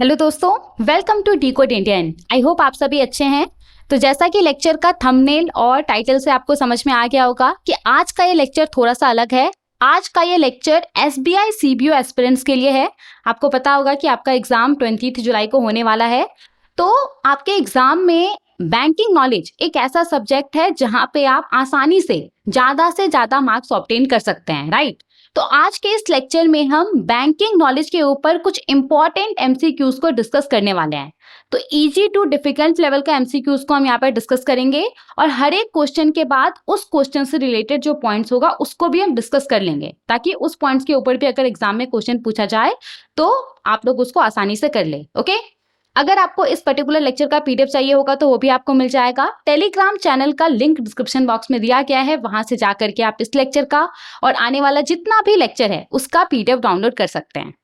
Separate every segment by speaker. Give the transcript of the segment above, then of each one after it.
Speaker 1: Hello दोस्तों, welcome to decode Indian. I hope आप सभी अच्छे हैं। तो जैसा कि लेक्चर का थंबनेल और टाइटल से आपको समझ में आ गया होगा कि आज का ये लेक्चर थोड़ा सा अलग है। आज का ये लेक्चर एसबीआई सीबीओ एस्पिरेंट्स के लिए है। आपको पता होगा कि आपका एग्जाम 20 जुलाई को होने वाला है। तो आपके एग्जाम में बैंकिंग नॉलेज एक ऐसा सब्जेक्ट है जहां पे आप आसानी से ज्यादा मार्क्स ऑब्टेन कर सकते हैं, राइट? तो आज के इस लेक्चर में हम बैंकिंग नॉलेज के ऊपर कुछ इंपॉर्टेंट एमसीक्यूज को डिस्कस करने वाले हैं। तो इजी टू डिफिकल्ट लेवल का एमसीक्यूज को हम यहाँ पर डिस्कस करेंगे और हर एक क्वेश्चन के बाद उस क्वेश्चन से रिलेटेड जो पॉइंट्स होगा उसको भी हम डिस्कस कर लेंगे, ताकि उस पॉइंट्स के ऊपर भी अगर एग्जाम में क्वेश्चन पूछा जाए तो आप लोग उसको आसानी से कर ले। ओके, अगर आपको इस पर्टिकुलर लेक्चर का पीडीएफ चाहिए होगा तो वो भी आपको मिल जाएगा। टेलीग्राम चैनल का लिंक डिस्क्रिप्शन बॉक्स में दिया गया है, वहां से जाकर के आप इस लेक्चर का और आने वाला जितना भी लेक्चर है उसका पीडीएफ डाउनलोड कर सकते हैं।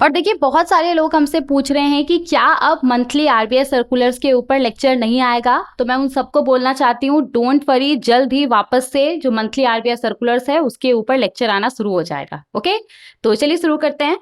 Speaker 1: और देखिए, बहुत सारे लोग हमसे पूछ रहे हैं कि क्या अब मंथली आरबीआई सर्कुलर्स के ऊपर लेक्चर नहीं आएगा। तो मैं उन सबको बोलना चाहती हूँ, डोंट वरी, जल्द ही वापस से जो मंथली आरबीआई सर्कुलर्स है उसके ऊपर लेक्चर आना शुरू हो जाएगा। ओके, तो चलिए शुरू करते हैं।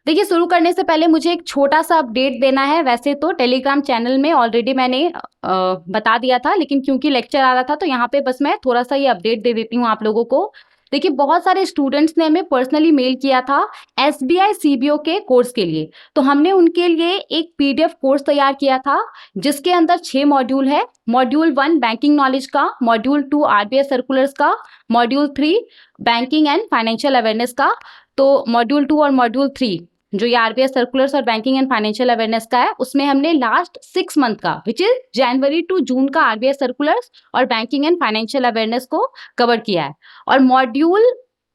Speaker 1: देखिए, शुरू करने से पहले मुझे एक छोटा सा अपडेट देना है। वैसे तो टेलीग्राम चैनल में ऑलरेडी मैंने बता दिया था, लेकिन क्योंकि लेक्चर आ रहा था तो यहाँ पे बस मैं थोड़ा सा ये अपडेट दे देती हूँ आप लोगों को। देखिए, बहुत सारे स्टूडेंट्स ने हमें पर्सनली मेल किया था एसबीआई सीबीओ के कोर्स के लिए। तो हमने उनके लिए एक पीडीएफ कोर्स तैयार किया था जिसके अंदर 6 मॉड्यूल है। मॉड्यूल 1 बैंकिंग नॉलेज का, मॉड्यूल 2 आरबीआई सर्कुलर्स का, module 3 banking and financial awareness का। तो मॉड्यूल 2 और मॉड्यूल 3 जो ये आरबीआई सर्कुलर्स और बैंकिंग एंड फाइनेंशियल अवेयरनेस का है, उसमें हमने लास्ट 6 मंथ का, which is January to June का आरबीआई सर्कुलर्स और बैंकिंग एंड फाइनेंशियल अवेयरनेस को कवर किया है। और मॉड्यूल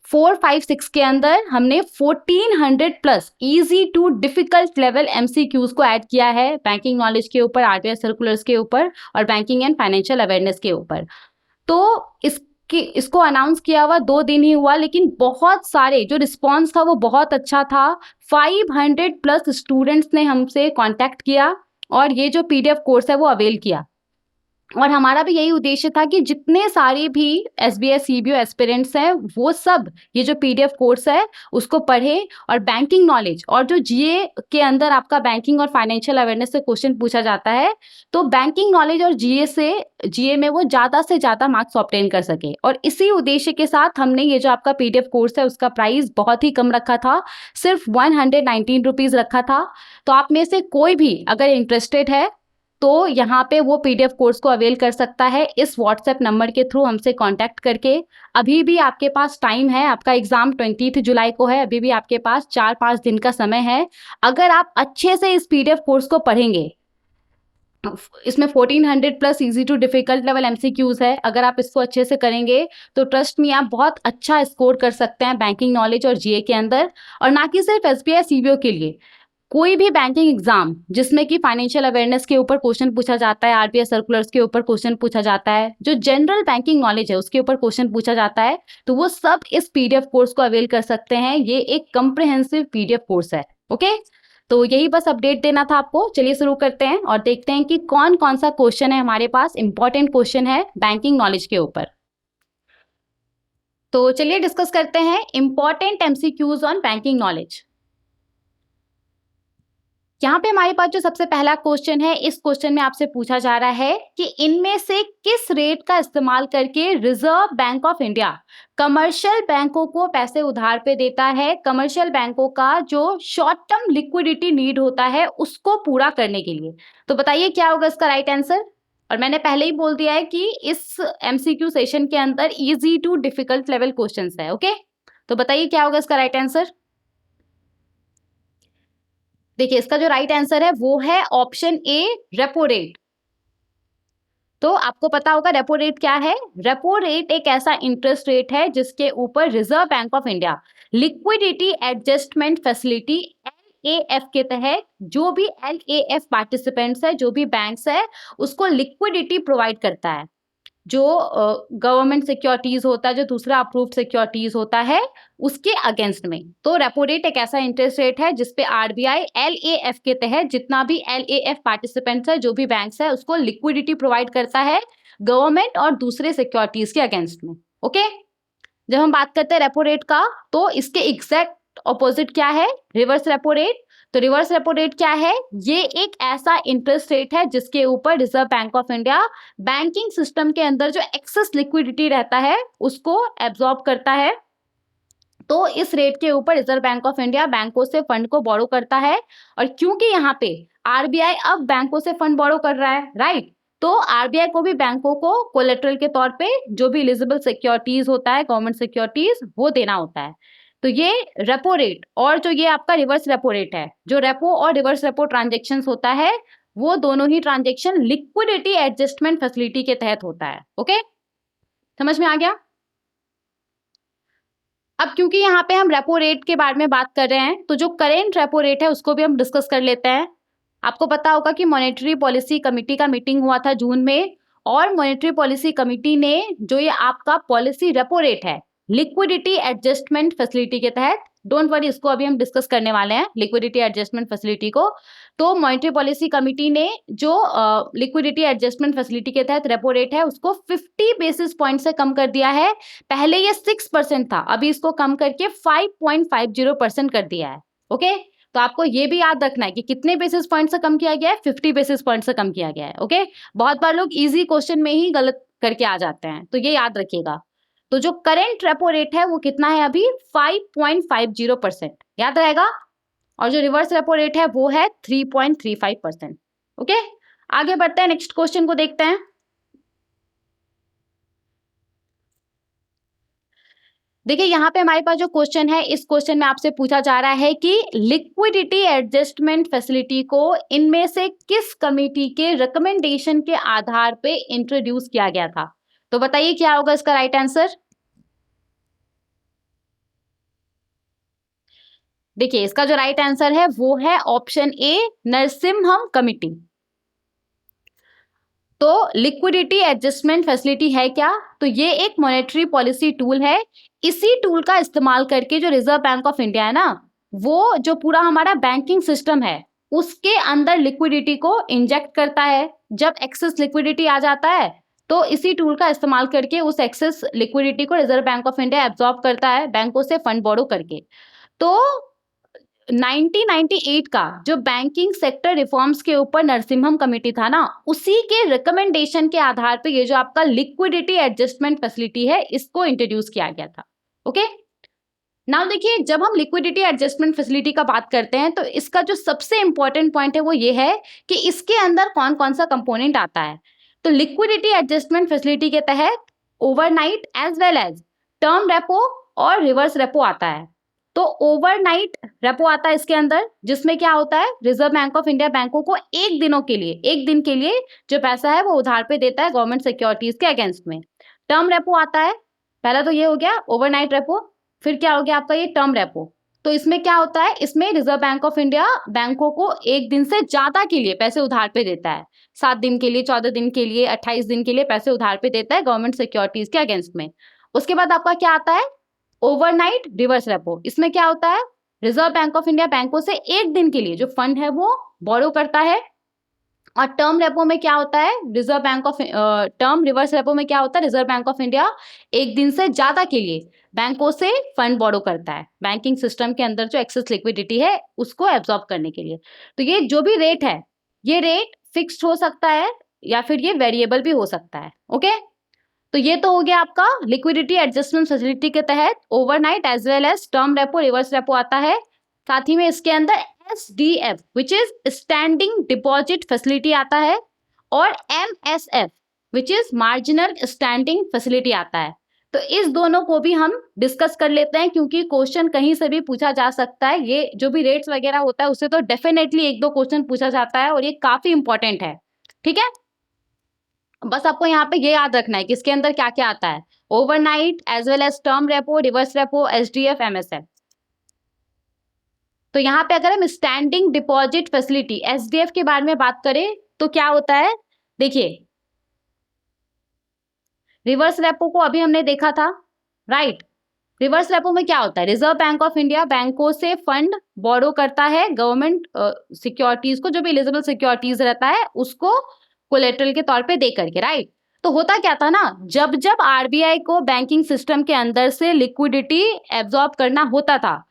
Speaker 1: 4, 5, 6 के अंदर हमने 1400 plus easy to difficult level MCQs को ऐड किया है बैंकिंग नॉलेज के ऊपर, आरबीआई सर्कुलर्स के ऊपर और बैंकिंग एंड फाइनेंशियल अवेयरनेस के ऊपर। तो इसको अनाउंस किया हुआ 2 दिन ही हुआ, लेकिन बहुत सारे जो रिस्पॉन्स था वो बहुत अच्छा था। 500 प्लस स्टूडेंट्स ने हमसे कांटेक्ट किया और ये जो पीडीएफ कोर्स है वो अवेल किया। और हमारा भी यही उद्देश्य था कि जितने सारे भी एसबीआई सीबीओ एस्पिरेंट्स हैं वो सब ये जो पीडीएफ कोर्स है उसको पढ़े और बैंकिंग नॉलेज और जो जीए के अंदर आपका बैंकिंग और फाइनेंशियल अवेयरनेस से क्वेश्चन पूछा जाता है, तो बैंकिंग नॉलेज और जीए में वो ज़्यादा से ज़्यादा मार्क्स ऑब्टेन कर सके। और इसी उद्देश्य के साथ हमने ये जो आपका पीडीएफ कोर्स है उसका प्राइस बहुत ही कम रखा था, सिर्फ 119 रुपीज़ रखा था। तो आप में से कोई भी अगर इंटरेस्टेड है तो यहाँ पे वो पीडीएफ कोर्स को अवेल कर सकता है इस व्हाट्सएप नंबर के थ्रू हमसे कांटेक्ट करके। अभी भी आपके पास टाइम है, आपका एग्जाम 20 जुलाई को है, अभी भी आपके पास 4-5 दिन का समय है। अगर आप अच्छे से इस पीडीएफ कोर्स को पढ़ेंगे, इसमें 1400 plus easy to difficult level MCQs है, अगर आप इसको अच्छे से करेंगे तो ट्रस्ट मी आप बहुत अच्छा स्कोर कर सकते हैं बैंकिंग नॉलेज और जीए के अंदर। और ना कि सिर्फ एसबीआई सीबीओ के लिए, कोई भी बैंकिंग एग्जाम जिसमें कि फाइनेंशियल अवेयरनेस के ऊपर क्वेश्चन पूछा जाता है, आरबीआई सर्कुलर्स के ऊपर क्वेश्चन पूछा जाता है, जो जनरल बैंकिंग नॉलेज है उसके ऊपर क्वेश्चन पूछा जाता है, तो वो सब इस पीडीएफ कोर्स को अवेल कर सकते हैं। ये एक कंप्रिहेंसिव पीडीएफ कोर्स है। ओके, तो यही बस अपडेट देना था आपको। चलिए शुरू करते हैं और देखते हैं कि कौन कौन सा क्वेश्चन है हमारे पास, इंपॉर्टेंट क्वेश्चन है बैंकिंग नॉलेज के ऊपर। तो चलिए डिस्कस करते हैं important MCQs on banking knowledge. यहाँ पे हमारे पास जो सबसे पहला क्वेश्चन है, इस क्वेश्चन में आपसे पूछा जा रहा है कि इनमें से किस रेट का इस्तेमाल करके reserve bank of India commercial बैंकों को पैसे उधार पे देता है, कमर्शियल बैंकों का जो शॉर्ट टर्म लिक्विडिटी नीड होता है उसको पूरा करने के लिए। तो बताइए क्या होगा इसका राइट आंसर। और मैंने पहले ही बोल दिया है कि इस एमसीक्यू सेशन के अंदर easy to difficult level questions है। ओके, तो बताइए क्या होगा इसका राइट आंसर। देखिए, इसका जो राइट आंसर है वो है ऑप्शन ए, रेपो रेट। तो आपको पता होगा रेपो रेट क्या है। रेपो रेट एक ऐसा इंटरेस्ट रेट है जिसके ऊपर reserve bank of India liquidity adjustment facility LAF के तहत जो भी एलएएफ पार्टिसिपेंट्स है, जो भी बैंक्स है, उसको लिक्विडिटी प्रोवाइड करता है। जो गवर्नमेंट सिक्योरिटीज होता है, जो दूसरा अप्रूव्ड सिक्योरिटीज होता है, उसके अगेंस्ट में। तो रेपो रेट एक ऐसा इंटरेस्ट रेट है जिसपे आरबीआई एलएएफ के तहत जितना भी एलएएफ पार्टिसिपेंट्स है, जो भी बैंक्स है, उसको लिक्विडिटी प्रोवाइड करता है गवर्नमेंट और दूसरे सिक्योरिटीज के अगेंस्ट में। ओके, जब हम बात करते हैं रेपो रेट का, तो इसके एग्जैक्ट ऑपोजिट क्या है, रिवर्स रेपो रेट। तो रिवर्स रेपो रेट क्या है, ये एक ऐसा इंटरेस्ट रेट है जिसके ऊपर reserve bank of India banking system के अंदर जो एक्सेस लिक्विडिटी रहता है उसको एब्जॉर्ब करता है। तो इस रेट के ऊपर रिजर्व बैंक ऑफ इंडिया बैंकों से फंड को बोरो करता है, और क्योंकि यहाँ पे आरबीआई अब बैंकों से फंड बोरो कर रहा है, राइट, तो आरबीआई को भी बैंकों को कोलेटरल के तौर पे जो भी एलिजिबल सिक्योरिटीज होता है, गवर्नमेंट सिक्योरिटीज, वो देना होता है। तो ये रेपो रेट और जो ये आपका रिवर्स रेपो रेट है, जो रेपो और रिवर्स रेपो ट्रांजेक्शन होता है, वो दोनों ही ट्रांजेक्शन लिक्विडिटी एडजस्टमेंट फैसिलिटी के तहत होता है। ओके, समझ में आ गया। अब क्योंकि यहाँ पे हम रेपो रेट के बारे में बात कर रहे हैं, तो जो करेंट रेपो रेट है उसको भी हम डिस्कस कर लेते हैं। आपको पता होगा कि मॉनेटरी पॉलिसी कमेटी का मीटिंग हुआ था जून में, और मॉनेटरी पॉलिसी कमेटी ने जो ये आपका पॉलिसी रेपो रेट है लिक्विडिटी एडजस्टमेंट फैसिलिटी के तहत, डोंट वरी, इसको अभी हम डिस्कस करने वाले हैं लिक्विडिटी एडजस्टमेंट फैसिलिटी को। तो मॉनेटरी पॉलिसी कमेटी ने जो लिक्विडिटी एडजस्टमेंट फैसिलिटी के तहत रेपो रेट है उसको 50 बेसिस पॉइंट से कम कर दिया है। पहले ये 6% था, अभी इसको कम करके 5.50% कर दिया है। ओके, तो आपको ये भी याद रखना है कि कितने बेसिस पॉइंट से कम किया गया है, 50 बेसिस पॉइंट से कम किया गया है। ओके, बहुत बार लोग इजी क्वेश्चन में ही गलत करके आ जाते हैं, तो ये याद रखिएगा। तो जो करंट रेपो रेट है वो कितना है अभी, 5.50%, याद रहेगा। और जो रिवर्स रेपो रेट है वो है 3.35%। ओके, आगे बढ़ते हैं, नेक्स्ट क्वेश्चन को देखते हैं। देखिए यहाँ पे हमारे पास जो क्वेश्चन है, इस क्वेश्चन में आपसे पूछा जा रहा है कि लिक्विडिटी एडजस्टमेंट फैसिलिटी को इनमें से किस कमेटी के रिकमेंडेशन के आधार पे इंट्रोड्यूस किया गया था। तो बताइए क्या होगा इसका राइट आंसर। देखिए इसका जो राइट आंसर है वो है ऑप्शन ए, नरसिम्हम कमेटी। तो लिक्विडिटी एडजस्टमेंट फैसिलिटी है क्या, तो ये एक मॉनेटरी पॉलिसी टूल है। इसी टूल का इस्तेमाल करके जो रिजर्व बैंक ऑफ इंडिया है ना, वो जो पूरा हमारा बैंकिंग सिस्टम है उसके अंदर लिक्विडिटी को इंजेक्ट करता है। जब एक्सेस लिक्विडिटी आ जाता है तो इसी टूल का इस्तेमाल करके उस एक्सेस लिक्विडिटी को reserve bank of India absorb करता है बैंकों से फंड बोरो करके। तो 1998 का जो बैंकिंग सेक्टर रिफॉर्म्स के ऊपर नरसिम्हम कमेटी था ना, उसी के रिकमेंडेशन के आधार पे ये जो आपका लिक्विडिटी एडजस्टमेंट फैसिलिटी है इसको इंट्रोड्यूस किया गया था। ओके, नाउ देखिए जब हम लिक्विडिटी एडजस्टमेंट फैसिलिटी का बात करते हैं तो इसका जो सबसे इंपॉर्टेंट पॉइंट है वो ये है कि इसके अंदर कौन कौन सा कंपोनेंट आता है। तो लिक्विडिटी एडजस्टमेंट फैसिलिटी के तहत overnight as well as term repo और रिवर्स रेपो आता है। तो ओवरनाइट रेपो आता है इसके अंदर, जिसमें क्या होता है, रिजर्व बैंक ऑफ इंडिया बैंकों को एक दिन के लिए जो पैसा है वो उधार पे देता है गवर्नमेंट सिक्योरिटीज के अगेंस्ट में। टर्म रेपो आता है, पहला तो ये हो गया ओवरनाइट रेपो, फिर क्या हो गया आपका ये टर्म रेपो। तो इसमें क्या होता है, इसमें रिजर्व बैंक ऑफ इंडिया बैंकों को एक दिन से ज्यादा के लिए पैसे उधार पे देता है, 7 दिन के लिए, 14 दिन के लिए, 28 दिन के लिए पैसे उधार पे देता है गवर्नमेंट सिक्योरिटीज के अगेंस्ट में। उसके बाद आपका क्या आता है, ओवरनाइट रिवर्स रेपो। इसमें क्या होता है, रिजर्व बैंक ऑफ इंडिया बैंकों से एक दिन के लिए जो फंड है वो बोरो करता है। और टर्म रेपो में क्या होता है, टर्म रिवर्स रेपो में क्या होता है, रिजर्व बैंक ऑफ इंडिया एक दिन से ज्यादा के लिए बैंकों से फंड बोरो करता है बैंकिंग सिस्टम के अंदर जो एक्सेस लिक्विडिटी है उसको एब्जॉर्ब करने के लिए। तो ये जो भी रेट है, ये रेट फिक्स्ड हो सकता है या फिर ये वेरिएबल भी हो सकता है। ओके, तो ये तो हो गया आपका लिक्विडिटी एडजस्टमेंट फैसिलिटी के तहत overnight as well as term repo reverse repo आता है। साथ ही में इसके अंदर SDF which is standing deposit facility आता है, और MSF which is marginal standing facility आता है। तो इस दोनों को भी हम डिस्कस कर लेते हैं क्योंकि क्वेश्चन कहीं से भी पूछा जा सकता है। ये जो भी रेट्स वगैरह होता है उससे तो डेफिनेटली 1-2 क्वेश्चन पूछा जाता है और ये काफी इंपॉर्टेंट है। ठीक है, बस आपको यहाँ पे ये याद रखना है कि इसके अंदर क्या क्या आता है, overnight as well as term repo, reverse repo, SDF, MSF। तो यहाँ पे अगर हम स्टैंडिंग डिपॉजिट फैसिलिटी SDF के बारे में बात करें तो क्या होता है, देखिए रिवर्स रेपो को अभी हमने देखा था, राइट। रिवर्स रेपो में क्या होता है, रिजर्व बैंक ऑफ इंडिया बैंकों से फंड बोरो करता है गवर्नमेंट सिक्योरिटीज को, जो भी एलिजिबल सिक्योरिटीज रहता है उसको कोलेटरल के तौर पे दे करके, राइट। तो होता क्या था ना, जब आरबीआई को बैंकिंग सिस्टम के अंदर से लिक्विडिटी एब्जॉर्ब करना होता था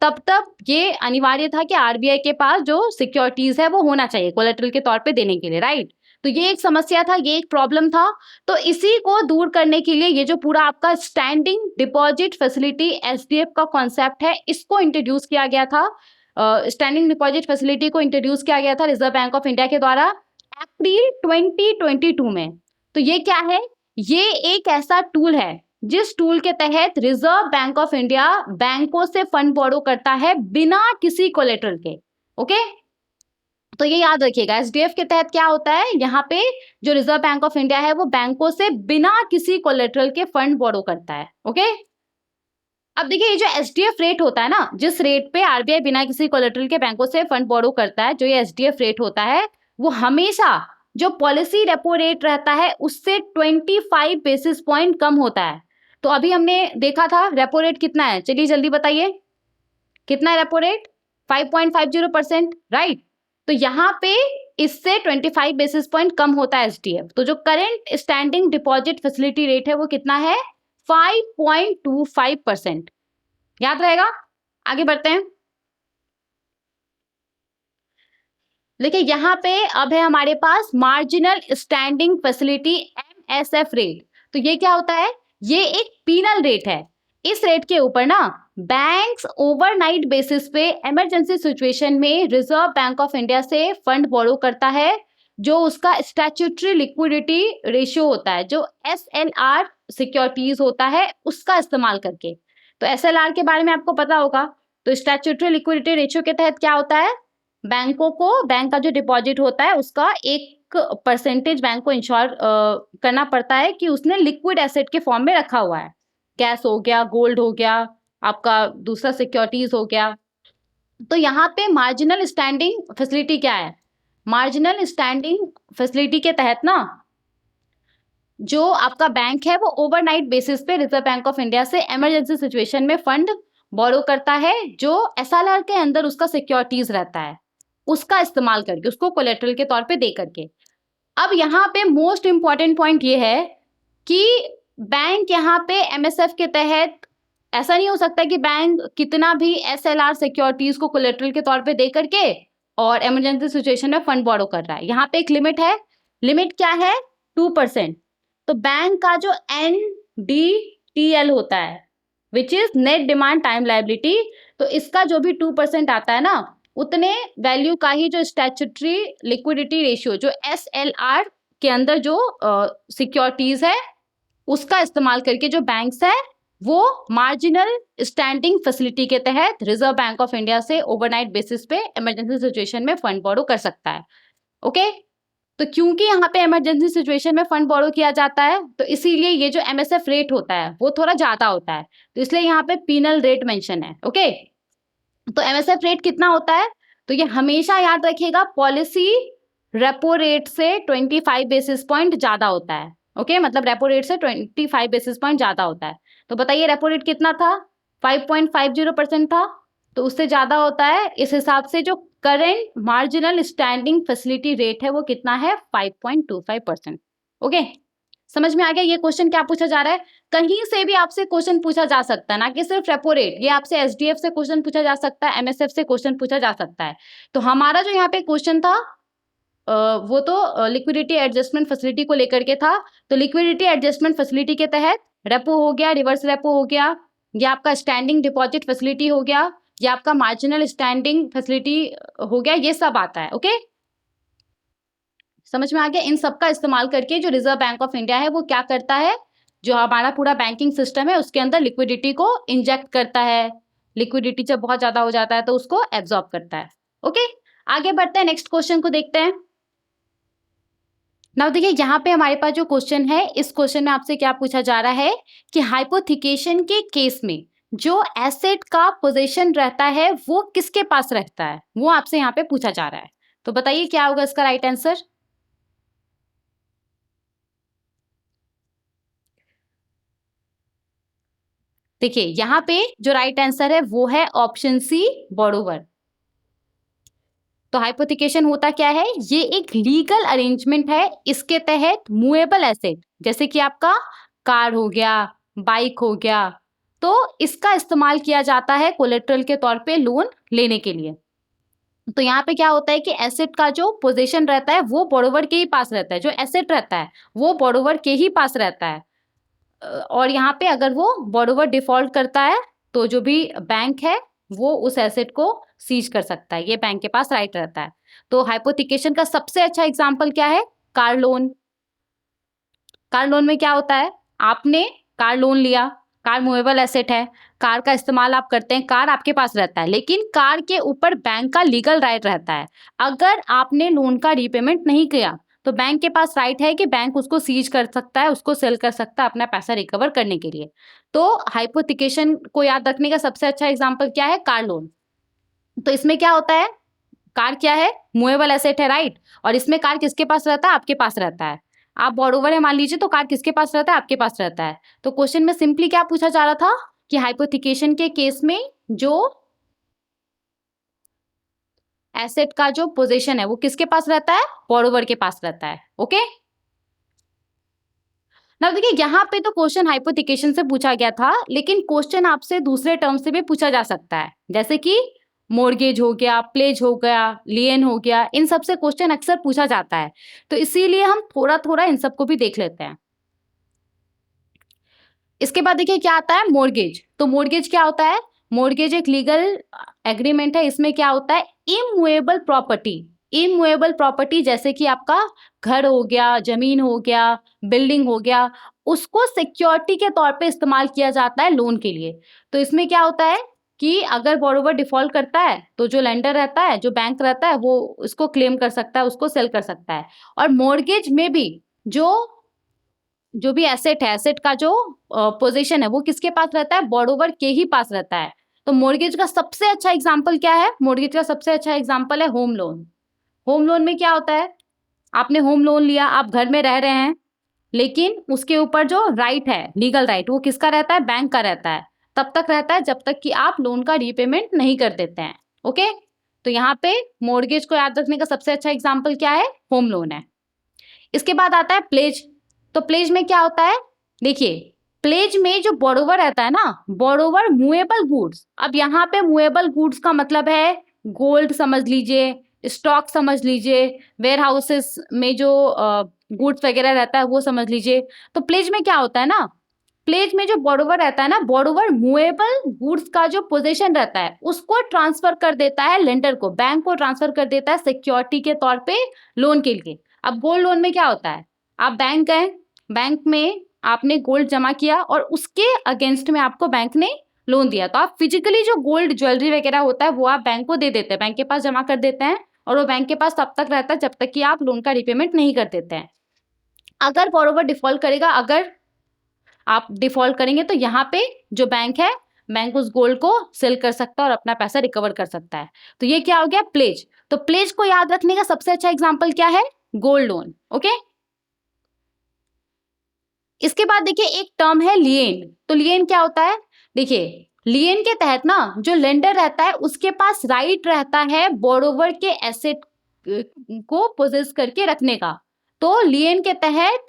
Speaker 1: तब तक ये अनिवार्य था कि आरबीआई के पास जो सिक्योरिटीज है वो होना चाहिए कोलेटरल के तौर पे देने के लिए, राइट। तो ये एक समस्या था, ये एक प्रॉब्लम था। तो इसी को दूर करने के लिए ये जो पूरा आपका स्टैंडिंग डिपॉजिट फैसिलिटी एसडीएफ का कॉन्सेप्ट है, इसको इंट्रोड्यूस किया गया था। स्टैंडिंग डिपॉजिट फैसिलिटी को इंट्रोड्यूस किया गया था रिजर्व बैंक ऑफ इंडिया के द्वारा अप्रैल 2022 में। तो ये क्या है? ये एक ऐसा टूल है जिस टूल के तहत रिजर्व बैंक ऑफ इंडिया बैंकों से फंड बोरो करता है बिना किसी कोलेटरल के। ओके, तो ये याद रखिएगा, एसडीएफ के तहत क्या होता है, यहाँ पे जो रिजर्व बैंक ऑफ इंडिया है वो बैंकों से बिना किसी कोलेटरल के फंड बोरो करता है। ओके, अब देखिए ये जो एसडीएफ रेट होता है ना, जिस रेट पे आरबीआई बिना किसी कोलेटरल के बैंकों से फंड बोरो करता है, जो ये एसडीएफ रेट होता है वो हमेशा जो पॉलिसी रेपो रेट रहता है उससे 25 बेसिस पॉइंट कम होता है। तो अभी हमने देखा था रेपो रेट कितना है, चलिए जल्दी बताइए कितना है रेपो रेट? 5.50%, राइट। तो यहाँ पे इससे 25 बेसिस पॉइंट कम होता है एसडीएफ। तो जो current standing deposit facility rate है वो कितना है? 5.25%। याद रहेगा। आगे बढ़ते हैं। देखिए यहाँ पे अब है हमारे पास marginal standing facility MSF rate. तो ये क्या होता है? ये एक पीनल रेट है। इस रेट के ऊपर ना बैंक्स ओवरनाइट बेसिस पे इमरजेंसी सिचुएशन में रिजर्व बैंक ऑफ इंडिया से फंड बोरो करता है, जो उसका स्टैट्यूटरी लिक्विडिटी रेशियो होता है, जो एसएलआर सिक्योरिटीज होता है, उसका इस्तेमाल करके। तो एसएलआर के बारे में आपको पता होगा। तो स्टैट्यूटरी लिक्विडिटी रेशियो के तहत क्या होता है, बैंकों को बैंक का जो डिपॉजिट होता है उसका एक परसेंटेज बैंक को इंश्योर करना पड़ता है कि उसने लिक्विड एसेट के फॉर्म में रखा हुआ है। कैश हो गया, गोल्ड हो गया, आपका दूसरा सिक्योरिटीज हो गया। तो यहाँ पे मार्जिनल स्टैंडिंग फैसिलिटी क्या है? मार्जिनल स्टैंडिंग फैसिलिटी के तहत ना जो आपका बैंक है वो ओवरनाइट बेसिस पे रिजर्व बैंक ऑफ इंडिया से इमरजेंसी सिचुएशन में फंड बोरो करता है, जो एसएलआर के अंदर उसका सिक्योरिटीज रहता है, उसका इस्तेमाल करके, उसको कोलेटरल के तौर पे दे करके। अब यहाँ पे मोस्ट इंपॉर्टेंट पॉइंट ये है कि बैंक यहाँ पे एमएसएफ के तहत ऐसा नहीं हो सकता कि बैंक कितना भी एसएलआर सिक्योरिटीज को कोलेटरल के तौर पे दे करके और इमरजेंसी सिचुएशन में फंड बोरो कर रहा है। यहाँ पे एक लिमिट है। लिमिट क्या है? 2%। तो बैंक का जो NDTL होता है which is net demand time liability, तो इसका जो भी 2% आता है ना, उतने वैल्यू का ही जो स्टैट्यूटरी लिक्विडिटी रेशियो, जो SLR के अंदर जो सिक्योरिटीज है, उसका इस्तेमाल करके जो बैंक्स है वो मार्जिनल स्टैंडिंग फैसिलिटी के तहत रिजर्व बैंक ऑफ इंडिया से ओवरनाइट बेसिस पे इमरजेंसी सिचुएशन में फंड बोरो कर सकता है। ओके, तो क्योंकि यहाँ पे इमरजेंसी सिचुएशन में फंड बोरो किया जाता है, तो इसीलिए ये जो एमएसएफ रेट होता है वो थोड़ा ज्यादा होता है, तो इसलिए यहाँ पे पीनल रेट मेंशन है। ओके, तो एमएसएफ रेट कितना होता है? तो ये हमेशा याद रखिएगा पॉलिसी रेपो रेट से 25 बेसिस पॉइंट ज्यादा होता है। ओके, मतलब रेपो रेट से 25 बेसिस पॉइंट ज्यादा होता है। तो बताइए रेपो रेट कितना था? 5.50% था, तो उससे ज्यादा होता है। इस हिसाब से जो current marginal standing facility rate है वो कितना है? 5.25%। ओके, समझ में आ गया? ये क्वेश्चन क्या पूछा जा रहा है? कहीं से भी आपसे क्वेश्चन पूछा जा सकता है, ना कि सिर्फ रेपो रेट। ये आपसे एसडीएफ से क्वेश्चन पूछा जा सकता है, एमएसएफ से क्वेश्चन पूछा जा सकता है। तो हमारा जो यहाँ पे क्वेश्चन था वो तो लिक्विडिटी एडजस्टमेंट फैसिलिटी को लेकर के था। तो लिक्विडिटी एडजस्टमेंट फैसिलिटी के तहत रेपो हो गया, रिवर्स रेपो हो गया, ये आपका स्टैंडिंग डिपॉजिट फैसिलिटी हो गया, ये आपका मार्जिनल स्टैंडिंग फैसिलिटी हो गया, ये सब आता है। ओके, समझ में आ गया? इन सब का इस्तेमाल करके जो रिजर्व बैंक ऑफ इंडिया है वो क्या करता है, जो हमारा पूरा बैंकिंग सिस्टम है उसके अंदर लिक्विडिटी को इंजेक्ट करता है। लिक्विडिटी जब बहुत ज्यादा हो जाता है तो उसको एब्जॉर्ब करता है। ओके, आगे बढ़ते हैं, नेक्स्ट क्वेश्चन को देखते हैं। नाउ देखिए यहाँ पे हमारे पास जो क्वेश्चन है, इस क्वेश्चन में आपसे क्या पूछा जा रहा है कि हाइपोथिकेशन के केस में जो एसेट का पोजीशन रहता है वो किसके पास रहता है, वो आपसे यहाँ पे पूछा जा रहा है। तो बताइए क्या होगा इसका राइट आंसर? देखिए यहाँ पे जो राइट आंसर है वो है ऑप्शन सी, बोरोवर। तो हाइपोथिकेशन होता क्या है? ये एक लीगल अरेंजमेंट है। इसके तहत मूवेबल एसेट जैसे कि आपका कार हो गया, बाइक हो गया, तो इसका इस्तेमाल किया जाता है कोलेट्रल के तौर पे लोन लेने के लिए। तो यहाँ पे क्या होता है कि एसेट का जो पोजीशन रहता है वो बोरोवर के ही पास रहता है, जो एसेट रहता है वो बोरोवर के ही पास रहता है। और यहाँ पे अगर वो बोरोवर डिफॉल्ट करता है तो जो भी बैंक है वो उस एसेट को सीज कर सकता है, ये बैंक के पास राइट रहता है। तो हाइपोथिकेशन का सबसे अच्छा एग्जाम्पल क्या है? Car loan. कार लोन में क्या होता है, आपने कार लोन लिया, कार मूवेबल एसेट है, कार का इस्तेमाल आप करते हैं, कार आपके पास रहता है, लेकिन कार के ऊपर बैंक का लीगल राइट रहता है। अगर आपने लोन का रीपेमेंट नहीं किया तो बैंक के पास राइट है कि बैंक उसको सीज कर सकता है, उसको सेल कर सकता है अपना पैसा रिकवर करने के लिए। तो हाइपोथिकेशन को याद रखने का सबसे अच्छा एग्जाम्पल क्या है? Car loan. तो इसमें क्या होता है, कार क्या है? मूवेबल एसेट है, राइट। और इसमें कार किसके पास रहता है? आपके पास रहता है। आप बोरोवर है मान लीजिए, तो कार किसके पास रहता है? आपके पास रहता है। तो क्वेश्चन में सिंपली क्या पूछा जा रहा था कि हाइपोथिकेशन के केस में जो एसेट का जो पोजीशन है वो किसके पास रहता है? बोरोवर के पास रहता है। ओके, ना देखिए यहाँ पे तो क्वेश्चन हाइपोथिकेशन से पूछा गया था, लेकिन क्वेश्चन आपसे दूसरे टर्म से भी पूछा जा सकता है, जैसे कि मोर्गेज हो गया, प्लेज हो गया, लियन हो गया, इन सब से क्वेश्चन अक्सर पूछा जाता है। तो इसीलिए हम थोड़ा थोड़ा इन सबको भी देख लेते हैं। इसके बाद देखिए क्या आता है? मोर्गेज। तो मोर्गेज क्या होता है? मोर्गेज एक लीगल एग्रीमेंट है। इसमें क्या होता है? Immovable property. इमूवेबल प्रॉपर्टी जैसे कि आपका घर हो गया, जमीन हो गया, बिल्डिंग हो गया, उसको सिक्योरिटी के तौर पे इस्तेमाल किया जाता है लोन के लिए। तो इसमें क्या होता है कि अगर बोरोवर डिफॉल्ट करता है तो जो लेंडर रहता है, जो बैंक रहता है, वो उसको क्लेम कर सकता है, उसको सेल कर सकता है। और मोर्गेज में भी जो भी एसेट है, एसेट का जो पोजीशन है वो किसके पास रहता है? बोरोवर के ही पास रहता है। तो मोर्गेज का सबसे अच्छा एग्जांपल क्या है? मोर्गेज का सबसे अच्छा एग्जांपल है होम लोन। होम लोन में क्या होता है? आपने होम लोन लिया, आप घर में रह रहे हैं, लेकिन उसके ऊपर जो राइट है, लीगल राइट, वो किसका रहता है? बैंक का रहता है। तब तक रहता है जब तक कि आप लोन का रीपेमेंट नहीं कर देते हैं। ओके, तो यहाँ पे मोर्गेज को याद रखने का सबसे अच्छा एग्जाम्पल क्या है? होम लोन है। इसके बाद आता है प्लेज। तो प्लेज में क्या होता है? देखिए, प्लेज में जो बोरोवर रहता है ना, बोरोवर मूवेबल गुड्स। अब यहाँ पे मूवेबल गुड्स का मतलब है गोल्ड समझ लीजिए, स्टॉक समझ लीजिए, वेयर हाउसेस में जो गुड्स वगैरह रहता है वो समझ लीजिए। तो प्लेज में क्या होता है ना, प्लेज में जो बोरोवर रहता है ना, बोरोवर मूवेबल गुड्स का जो पोजीशन रहता है उसको ट्रांसफर कर देता है लेंडर को, बैंक को ट्रांसफर कर देता है सिक्योरिटी के तौर पे लोन के लिए। अब गोल्ड लोन में क्या होता है? आप बैंक गए, बैंक में आपने गोल्ड जमा किया और उसके अगेंस्ट में आपको बैंक ने लोन दिया, तो आप फिजिकली जो गोल्ड ज्वेलरी वगैरह होता है वो आप बैंक को दे देते हैं, बैंक के पास जमा कर देते हैं, और वो बैंक के पास तब तक रहता है जब तक कि आप लोन का रिपेमेंट नहीं कर देते हैं। अगर बोरोवर डिफॉल्ट करेगा, अगर आप डिफॉल्ट करेंगे, तो यहाँ पे जो बैंक है, बैंक उस गोल्ड को सेल कर सकता है और अपना पैसा रिकवर कर सकता है। तो ये क्या हो गया? प्लेज। तो प्लेज को याद रखने का सबसे अच्छा एग्जांपल क्या है? Gold loan. ओके, इसके बाद देखिए एक टर्म है लिएन। तो लिएन क्या होता है? देखिए, लिएन के तहत ना जो लेंडर रहता है उसके पास राइट रहता है बोरोवर के एसेट को पोजेस करके रखने का। तो लिएन के तहत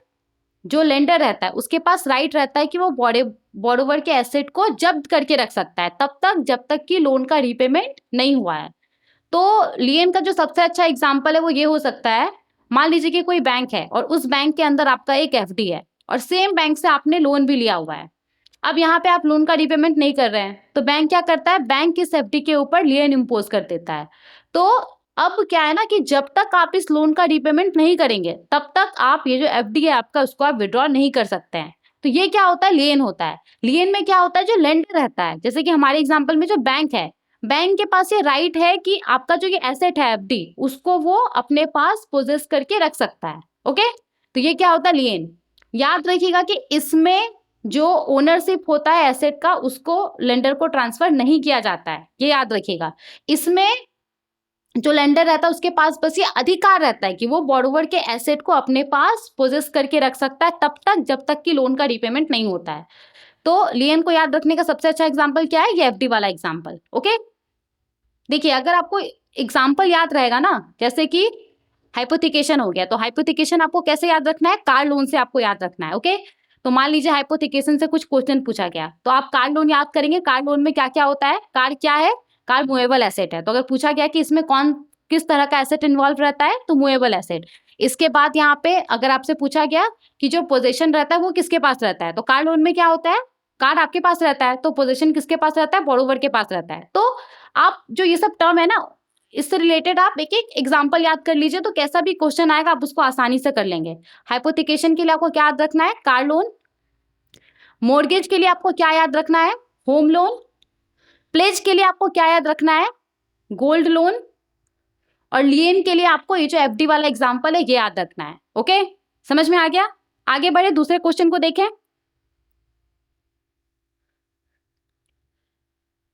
Speaker 1: जो लेंडर रहता है उसके पास राइट रहता है कि वो बोरोवर के एसेट को जब्त करके रख सकता है तब तक जब तक कि लोन का रीपेमेंट नहीं हुआ है। तो लिएन का जो सबसे अच्छा एग्जांपल है वो ये हो सकता है, मान लीजिए कि कोई बैंक है और उस बैंक के अंदर आपका एक एफडी है और सेम बैंक से आपने लोन भी लिया हुआ है। अब यहाँ पे आप लोन का रीपेमेंट नहीं कर रहे हैं, तो बैंक क्या करता है? बैंक इस एफडी के ऊपर लिएन इम्पोज कर देता है। तो अब क्या है ना कि जब तक आप इस लोन का रीपेमेंट नहीं करेंगे तब तक आप ये जो एफडी है आपका उसको आप विड्रॉ नहीं कर सकते हैं। तो ये क्या होता है? लिएन होता है। लिएन में क्या होता है? जो लेंडर रहता है, जैसे कि हमारे एग्जाम्पल में जो बैंक है, बैंक के पास ये राइट है कि आपका जो ये एसेट है एफडी, उसको वो अपने पास पोजेस करके रख सकता है। ओके, तो ये क्या होता है? लिएन। याद रखिएगा कि इसमें जो ओनरशिप होता है एसेट का उसको लेंडर को ट्रांसफर नहीं किया जाता है, ये याद रखिएगा। इसमें जो लेंडर रहता है उसके पास बस ये अधिकार रहता है कि वो बोरोवर के एसेट को अपने पास पोजेस करके रख सकता है तब तक जब तक कि लोन का रीपेमेंट नहीं होता है। तो लिएन को याद रखने का सबसे अच्छा एग्जाम्पल क्या है? ये एफडी वाला एग्जाम्पल। ओके, देखिए अगर आपको एग्जाम्पल याद रहेगा ना, जैसे कि हाइपोथिकेशन हो गया, तो हाइपोथिकेशन आपको कैसे याद रखना है? कार लोन से आपको याद रखना है। ओके, तो मान लीजिए हाइपोथिकेशन से कुछ क्वेश्चन पूछा गया, तो आप कार लोन याद करेंगे। कार लोन में क्या क्या होता है? कार क्या है? कार मूवेबल एसेट है। तो अगर पूछा गया कि इसमें कौन किस तरह का एसेट इन्वॉल्व रहता है, तो मूवेबल एसेट। इसके बाद यहाँ पे अगर आपसे पूछा गया कि जो पोजीशन रहता है वो किसके पास रहता है, तो कार लोन में क्या होता है? कार आपके पास रहता है, तो पोजीशन किसके पास रहता है? बोरोवर के पास रहता है। तो आप जो ये सब टर्म है ना, इससे रिलेटेड आप एक एक एग्जाम्पल याद कर लीजिए, तो कैसा भी क्वेश्चन आएगा आप उसको आसानी से कर लेंगे। हाइपोथिकेशन के लिए आपको क्या याद रखना है? Car loan. मॉर्गेज के लिए आपको क्या याद रखना है? Home loan. प्लेज के लिए आपको क्या याद रखना है? Gold loan. और लिएन के लिए आपको ये जो एफडी वाला एग्जाम्पल है ये याद रखना है। ओके, समझ में आ गया? आगे बढ़े, दूसरे क्वेश्चन को देखें।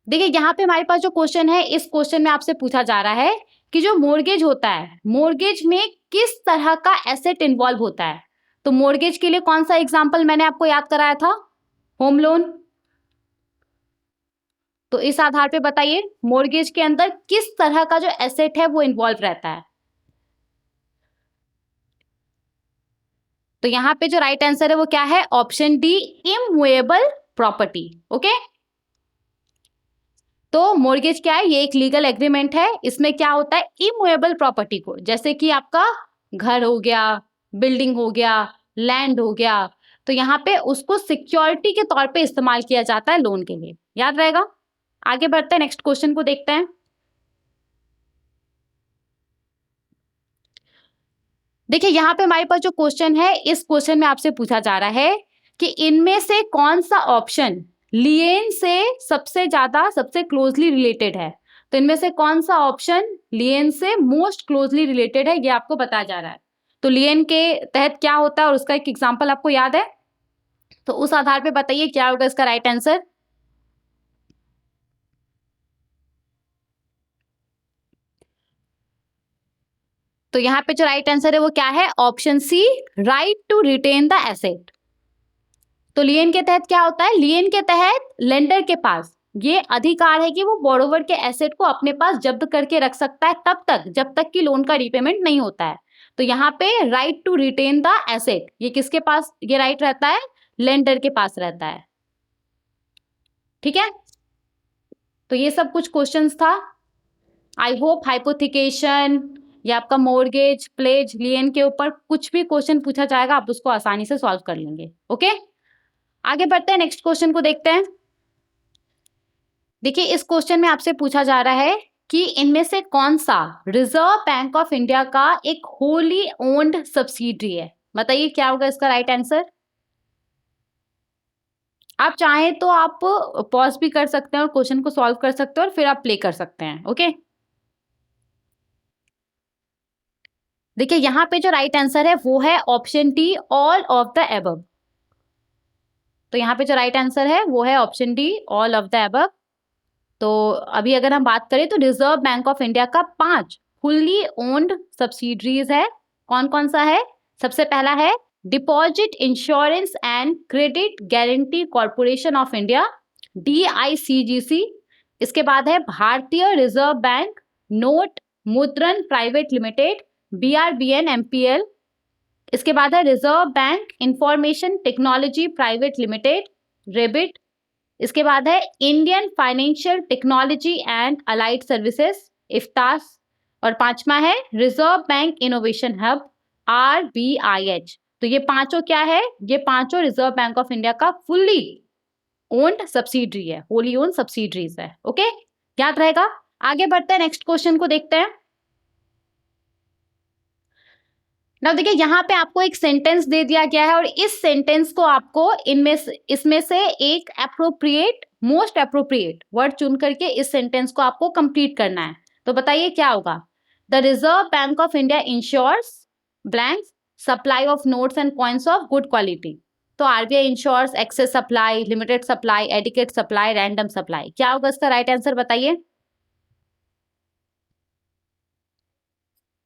Speaker 1: देखिए यहाँ पे हमारे पास जो क्वेश्चन है, इस क्वेश्चन में आपसे पूछा जा रहा है कि जो मोर्गेज होता है, मोर्गेज में किस तरह का एसेट इन्वॉल्व होता है। तो मोर्गेज के लिए कौन सा एग्जाम्पल मैंने आपको याद कराया था? Home loan. तो इस आधार पे बताइए मोर्गेज के अंदर किस तरह का जो एसेट है वो इन्वॉल्व रहता है। तो यहाँ पे जो राइट आंसर है वो क्या है? Option D, immovable property. Okay, तो मोर्गेज क्या है? ये एक लीगल एग्रीमेंट है। इसमें क्या होता है? इमूवेबल प्रॉपर्टी को, जैसे कि आपका घर हो गया, बिल्डिंग हो गया, लैंड हो गया, तो यहाँ पे उसको सिक्योरिटी के तौर पे इस्तेमाल किया जाता है लोन के लिए। याद रहेगा? आगे बढ़ते हैं, नेक्स्ट क्वेश्चन को देखते हैं। देखिए यहाँ पे हमारे पास जो क्वेश्चन है, इस क्वेश्चन में आपसे पूछा जा रहा है कि इनमें से कौन सा ऑप्शन लिएन से सबसे ज्यादा सबसे क्लोजली रिलेटेड है। तो इनमें से कौन सा ऑप्शन लिएन से मोस्ट क्लोजली रिलेटेड है, ये आपको बताया जा रहा है। तो लिएन के तहत क्या होता है और उसका एक एग्जाम्पल आपको याद है, तो उस आधार पे बताइए क्या होगा इसका राइट आंसर। तो यहाँ पे जो राइट आंसर है वो क्या है? Option C, right to retain the asset. तो लिएन के तहत क्या होता है? लिएन के तहत लेंडर के पास ये अधिकार है कि वो बोरोवर के एसेट को अपने पास जब्त करके रख सकता है तब तक जब तक कि लोन का रीपेमेंट नहीं होता है। तो यहाँ पे right to retain the asset, ये किसके पास ये राइट रहता है? लेंडर के पास रहता है। ठीक है, तो ये सब कुछ क्वेश्चंस था। आई होप हाइपोथिकेशन या आपका मोर्गेज, प्लेज, लिएन के ऊपर कुछ भी क्वेश्चन पूछा जाएगा आप उसको आसानी से सॉल्व कर लेंगे। ओके, आगे बढ़ते हैं, नेक्स्ट क्वेश्चन को देखते हैं। देखिए इस क्वेश्चन में आपसे पूछा जा रहा है कि इनमें से कौन सा रिजर्व बैंक ऑफ इंडिया का एक होली ओन्ड सब्सिडरी है। बताइए क्या होगा इसका राइट आंसर। आप चाहें तो आप पॉज भी कर सकते हैं और क्वेश्चन को सॉल्व कर सकते हैं और फिर आप प्ले कर सकते हैं। ओके, देखिए यहाँ पे जो राइट आंसर है वो है option D, all of the above. तो यहाँ पे जो राइट आंसर है वो है option D, all of the above. तो अभी अगर हम बात करें तो रिजर्व बैंक ऑफ इंडिया का 5 फुल्ली ओन्ड सब्सिडरीज है। कौन कौन सा है? सबसे पहला है deposit insurance and credit guarantee corporation of India, DICGC। इसके बाद है Bharatiya reserve bank note Mudran private limited, BRBN MPL। इसके बाद है reserve bank information technology private limited, ReBIT. इसके बाद है Indian financial technology and allied services, IFTAS. और पांचवा है reserve bank innovation hub, RBIH। तो ये पांचों क्या है? ये पांचों रिजर्व बैंक ऑफ इंडिया का फुल्ली ओन्ड सब्सिडरी है, होली ओन्ड सब्सिडरीज है। ओके, याद रहेगा। आगे बढ़ते हैं, नेक्स्ट क्वेश्चन को देखते हैं। नाउ देखिए यहाँ पे आपको एक सेंटेंस दे दिया गया है और इस सेंटेंस को आपको इसमें से एक एप्रोप्रिएट, मोस्ट एप्रोप्रिएट वर्ड चुन करके इस सेंटेंस को आपको कंप्लीट करना है। तो बताइए क्या होगा। The Reserve bank of India ensures blank supply of notes and coins of good quality. तो RBI ensures excess supply, limited supply, adequate supply, random supply. क्या होगा इसका राइट आंसर बताइए।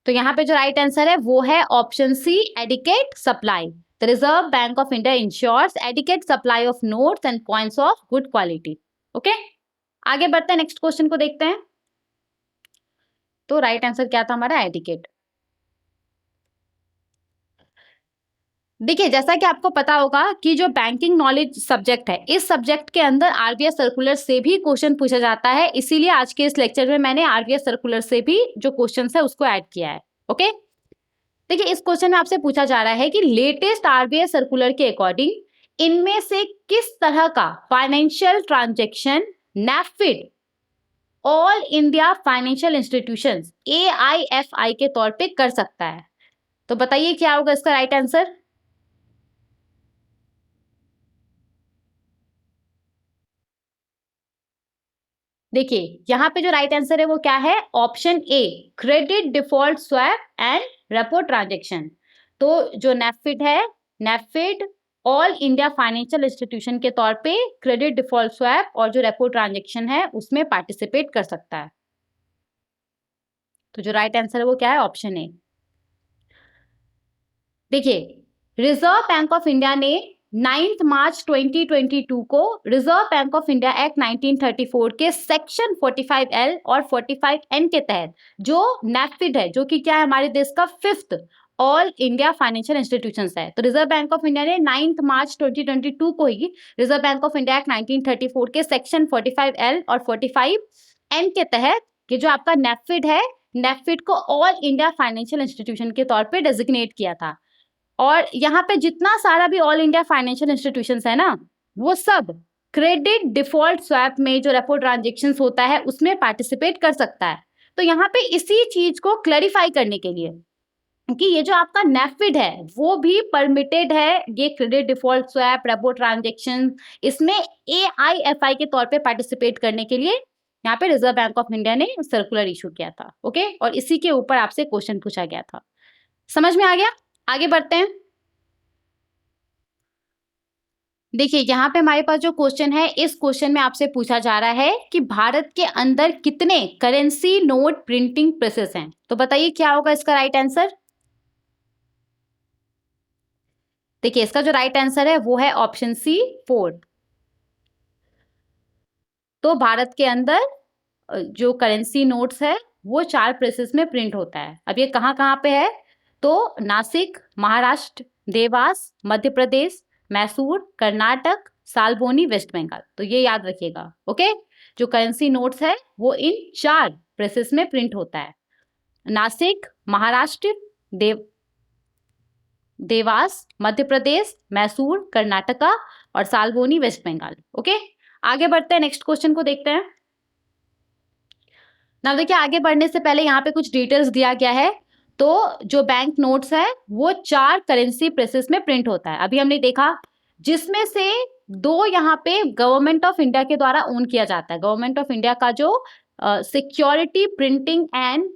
Speaker 1: तो यहाँ पे जो राइट आंसर है वो है option C, adequate supply. The Reserve bank of India ensures adequate supply of notes and coins of good quality. Okay, आगे बढ़ते हैं, नेक्स्ट क्वेश्चन को देखते हैं। तो राइट आंसर क्या था हमारा? एडिकेट। देखिए, जैसा कि आपको पता होगा कि जो बैंकिंग नॉलेज सब्जेक्ट है, इस सब्जेक्ट के अंदर आरबीआई सर्कुलर से भी क्वेश्चन पूछा जाता है, इसीलिए आज के इस लेक्चर में मैंने आरबीआई सर्कुलर से भी जो क्वेश्चन है उसको ऐड किया है। ओके, देखिए इस क्वेश्चन में आपसे पूछा जा रहा है कि लेटेस्ट आरबीआई सर्कुलर के अकॉर्डिंग इनमें से किस तरह का फाइनेंशियल ट्रांजेक्शन नेफिड all India financial institutions AIFI के तौर पे कर सकता है। तो बताइए क्या होगा इसका राइट आंसर। देखिए यहाँ पे जो राइट आंसर है वो क्या है, option A, credit default swap and repo transaction. तो जो नेफिड है, NAFED all India financial institution के तौर पे क्रेडिट डिफॉल्ट स्वैप और जो रेपो ट्रांजेक्शन है उसमें पार्टिसिपेट कर सकता है। तो जो राइट आंसर है वो क्या है, ऑप्शन ए। देखिए, रिजर्व बैंक ऑफ इंडिया ने 9 मार्च 2022 को reserve bank of India act 1934 के सेक्शन 45L और 45N के तहत जो नेफिड है, जो कि क्या है हमारे देश का 5th all India financial institutions है, तो रिजर्व बैंक ऑफ इंडिया ने 9 मार्च 2022 को ही reserve bank of India act 1934 के सेक्शन 45L और 45N के तहत कि जो आपका नेफिड है, नेफिड को ऑल इंडिया फाइनेंशियल इंस्टीट्यूशन के तौर पे डेजिग्नेट किया था। और यहाँ पे जितना सारा भी ऑल इंडिया फाइनेंशियल इंस्टीट्यूशंस है ना, वो सब क्रेडिट डिफॉल्ट स्वैप में जो रेपो ट्रांजेक्शन्स होता है उसमें पार्टिसिपेट कर सकता है। तो यहाँ पे इसी चीज को क्लैरिफाई करने के लिए कि ये जो आपका नेफिड है वो भी परमिटेड है, ये credit default swap repo transaction इसमें AIFI के तौर पे पार्टिसिपेट करने के लिए यहाँ पे रिजर्व बैंक ऑफ इंडिया ने सर्कुलर इशू किया था। ओके, और इसी के ऊपर आपसे क्वेश्चन पूछा गया था। समझ में आ गया, आगे बढ़ते हैं। देखिए यहाँ पे हमारे पास जो क्वेश्चन है, इस क्वेश्चन में आपसे पूछा जा रहा है कि भारत के अंदर कितने करेंसी नोट प्रिंटिंग प्रेसेस हैं। तो बताइए क्या होगा इसका राइट आंसर। देखिए इसका जो राइट आंसर है वो है ऑप्शन सी, 4। तो भारत के अंदर जो करेंसी नोट्स है वो 4 प्रेसेस में प्रिंट होता है। अब ये कहाँ कहाँ पे है, तो नासिक, महाराष्ट्र, देवास, मध्य प्रदेश, मैसूर, कर्नाटक, सालबोनी, वेस्ट बंगाल। तो ये याद रखिएगा। ओके, जो करेंसी नोट्स है वो इन 4 प्रेसेस में प्रिंट होता है, नासिक, महाराष्ट्र, देवास, मध्य प्रदेश, मैसूर, कर्नाटका और सालबोनी, वेस्ट बंगाल। ओके, आगे बढ़ते हैं, नेक्स्ट क्वेश्चन को देखते हैं। ना देखिए आगे बढ़ने से पहले यहाँ पे कुछ डिटेल्स दिया गया है। तो जो बैंक नोट्स है वो 4 करेंसी प्रेसेस में प्रिंट होता है, अभी हमने देखा, जिसमें से 2 यहाँ पे गवर्नमेंट ऑफ इंडिया के द्वारा ओन किया जाता है। गवर्नमेंट ऑफ इंडिया का जो security printing and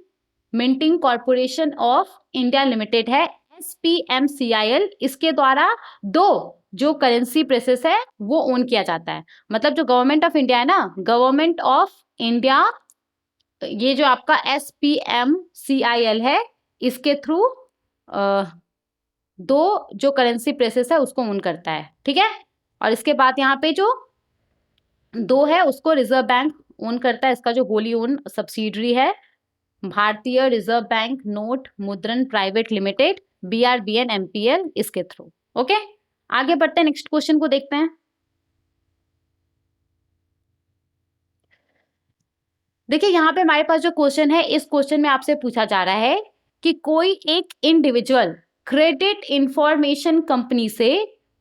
Speaker 1: minting corporation of India limited है, SPMCIL, इसके द्वारा 2 जो करेंसी प्रेसेस है वो ओन किया जाता है। मतलब जो गवर्नमेंट ऑफ इंडिया है ना, गवर्नमेंट ऑफ इंडिया, तो ये जो आपका SPMCIL है, इसके थ्रू 2 जो करेंसी प्रेसेस है उसको ओन करता है। ठीक है, और इसके बाद यहाँ पे जो 2 है उसको रिजर्व बैंक ओन करता है। इसका जो होली ओन सब्सिडरी है Bharatiya reserve bank note Mudran private limited, BRBN MPL, इसके थ्रू। ओके, आगे बढ़ते हैं, नेक्स्ट क्वेश्चन को देखते हैं। देखिए यहाँ पे हमारे पास जो क्वेश्चन है, इस क्वेश्चन में आपसे पूछा जा रहा है कि कोई एक इंडिविजुअल क्रेडिट इंफॉर्मेशन कंपनी से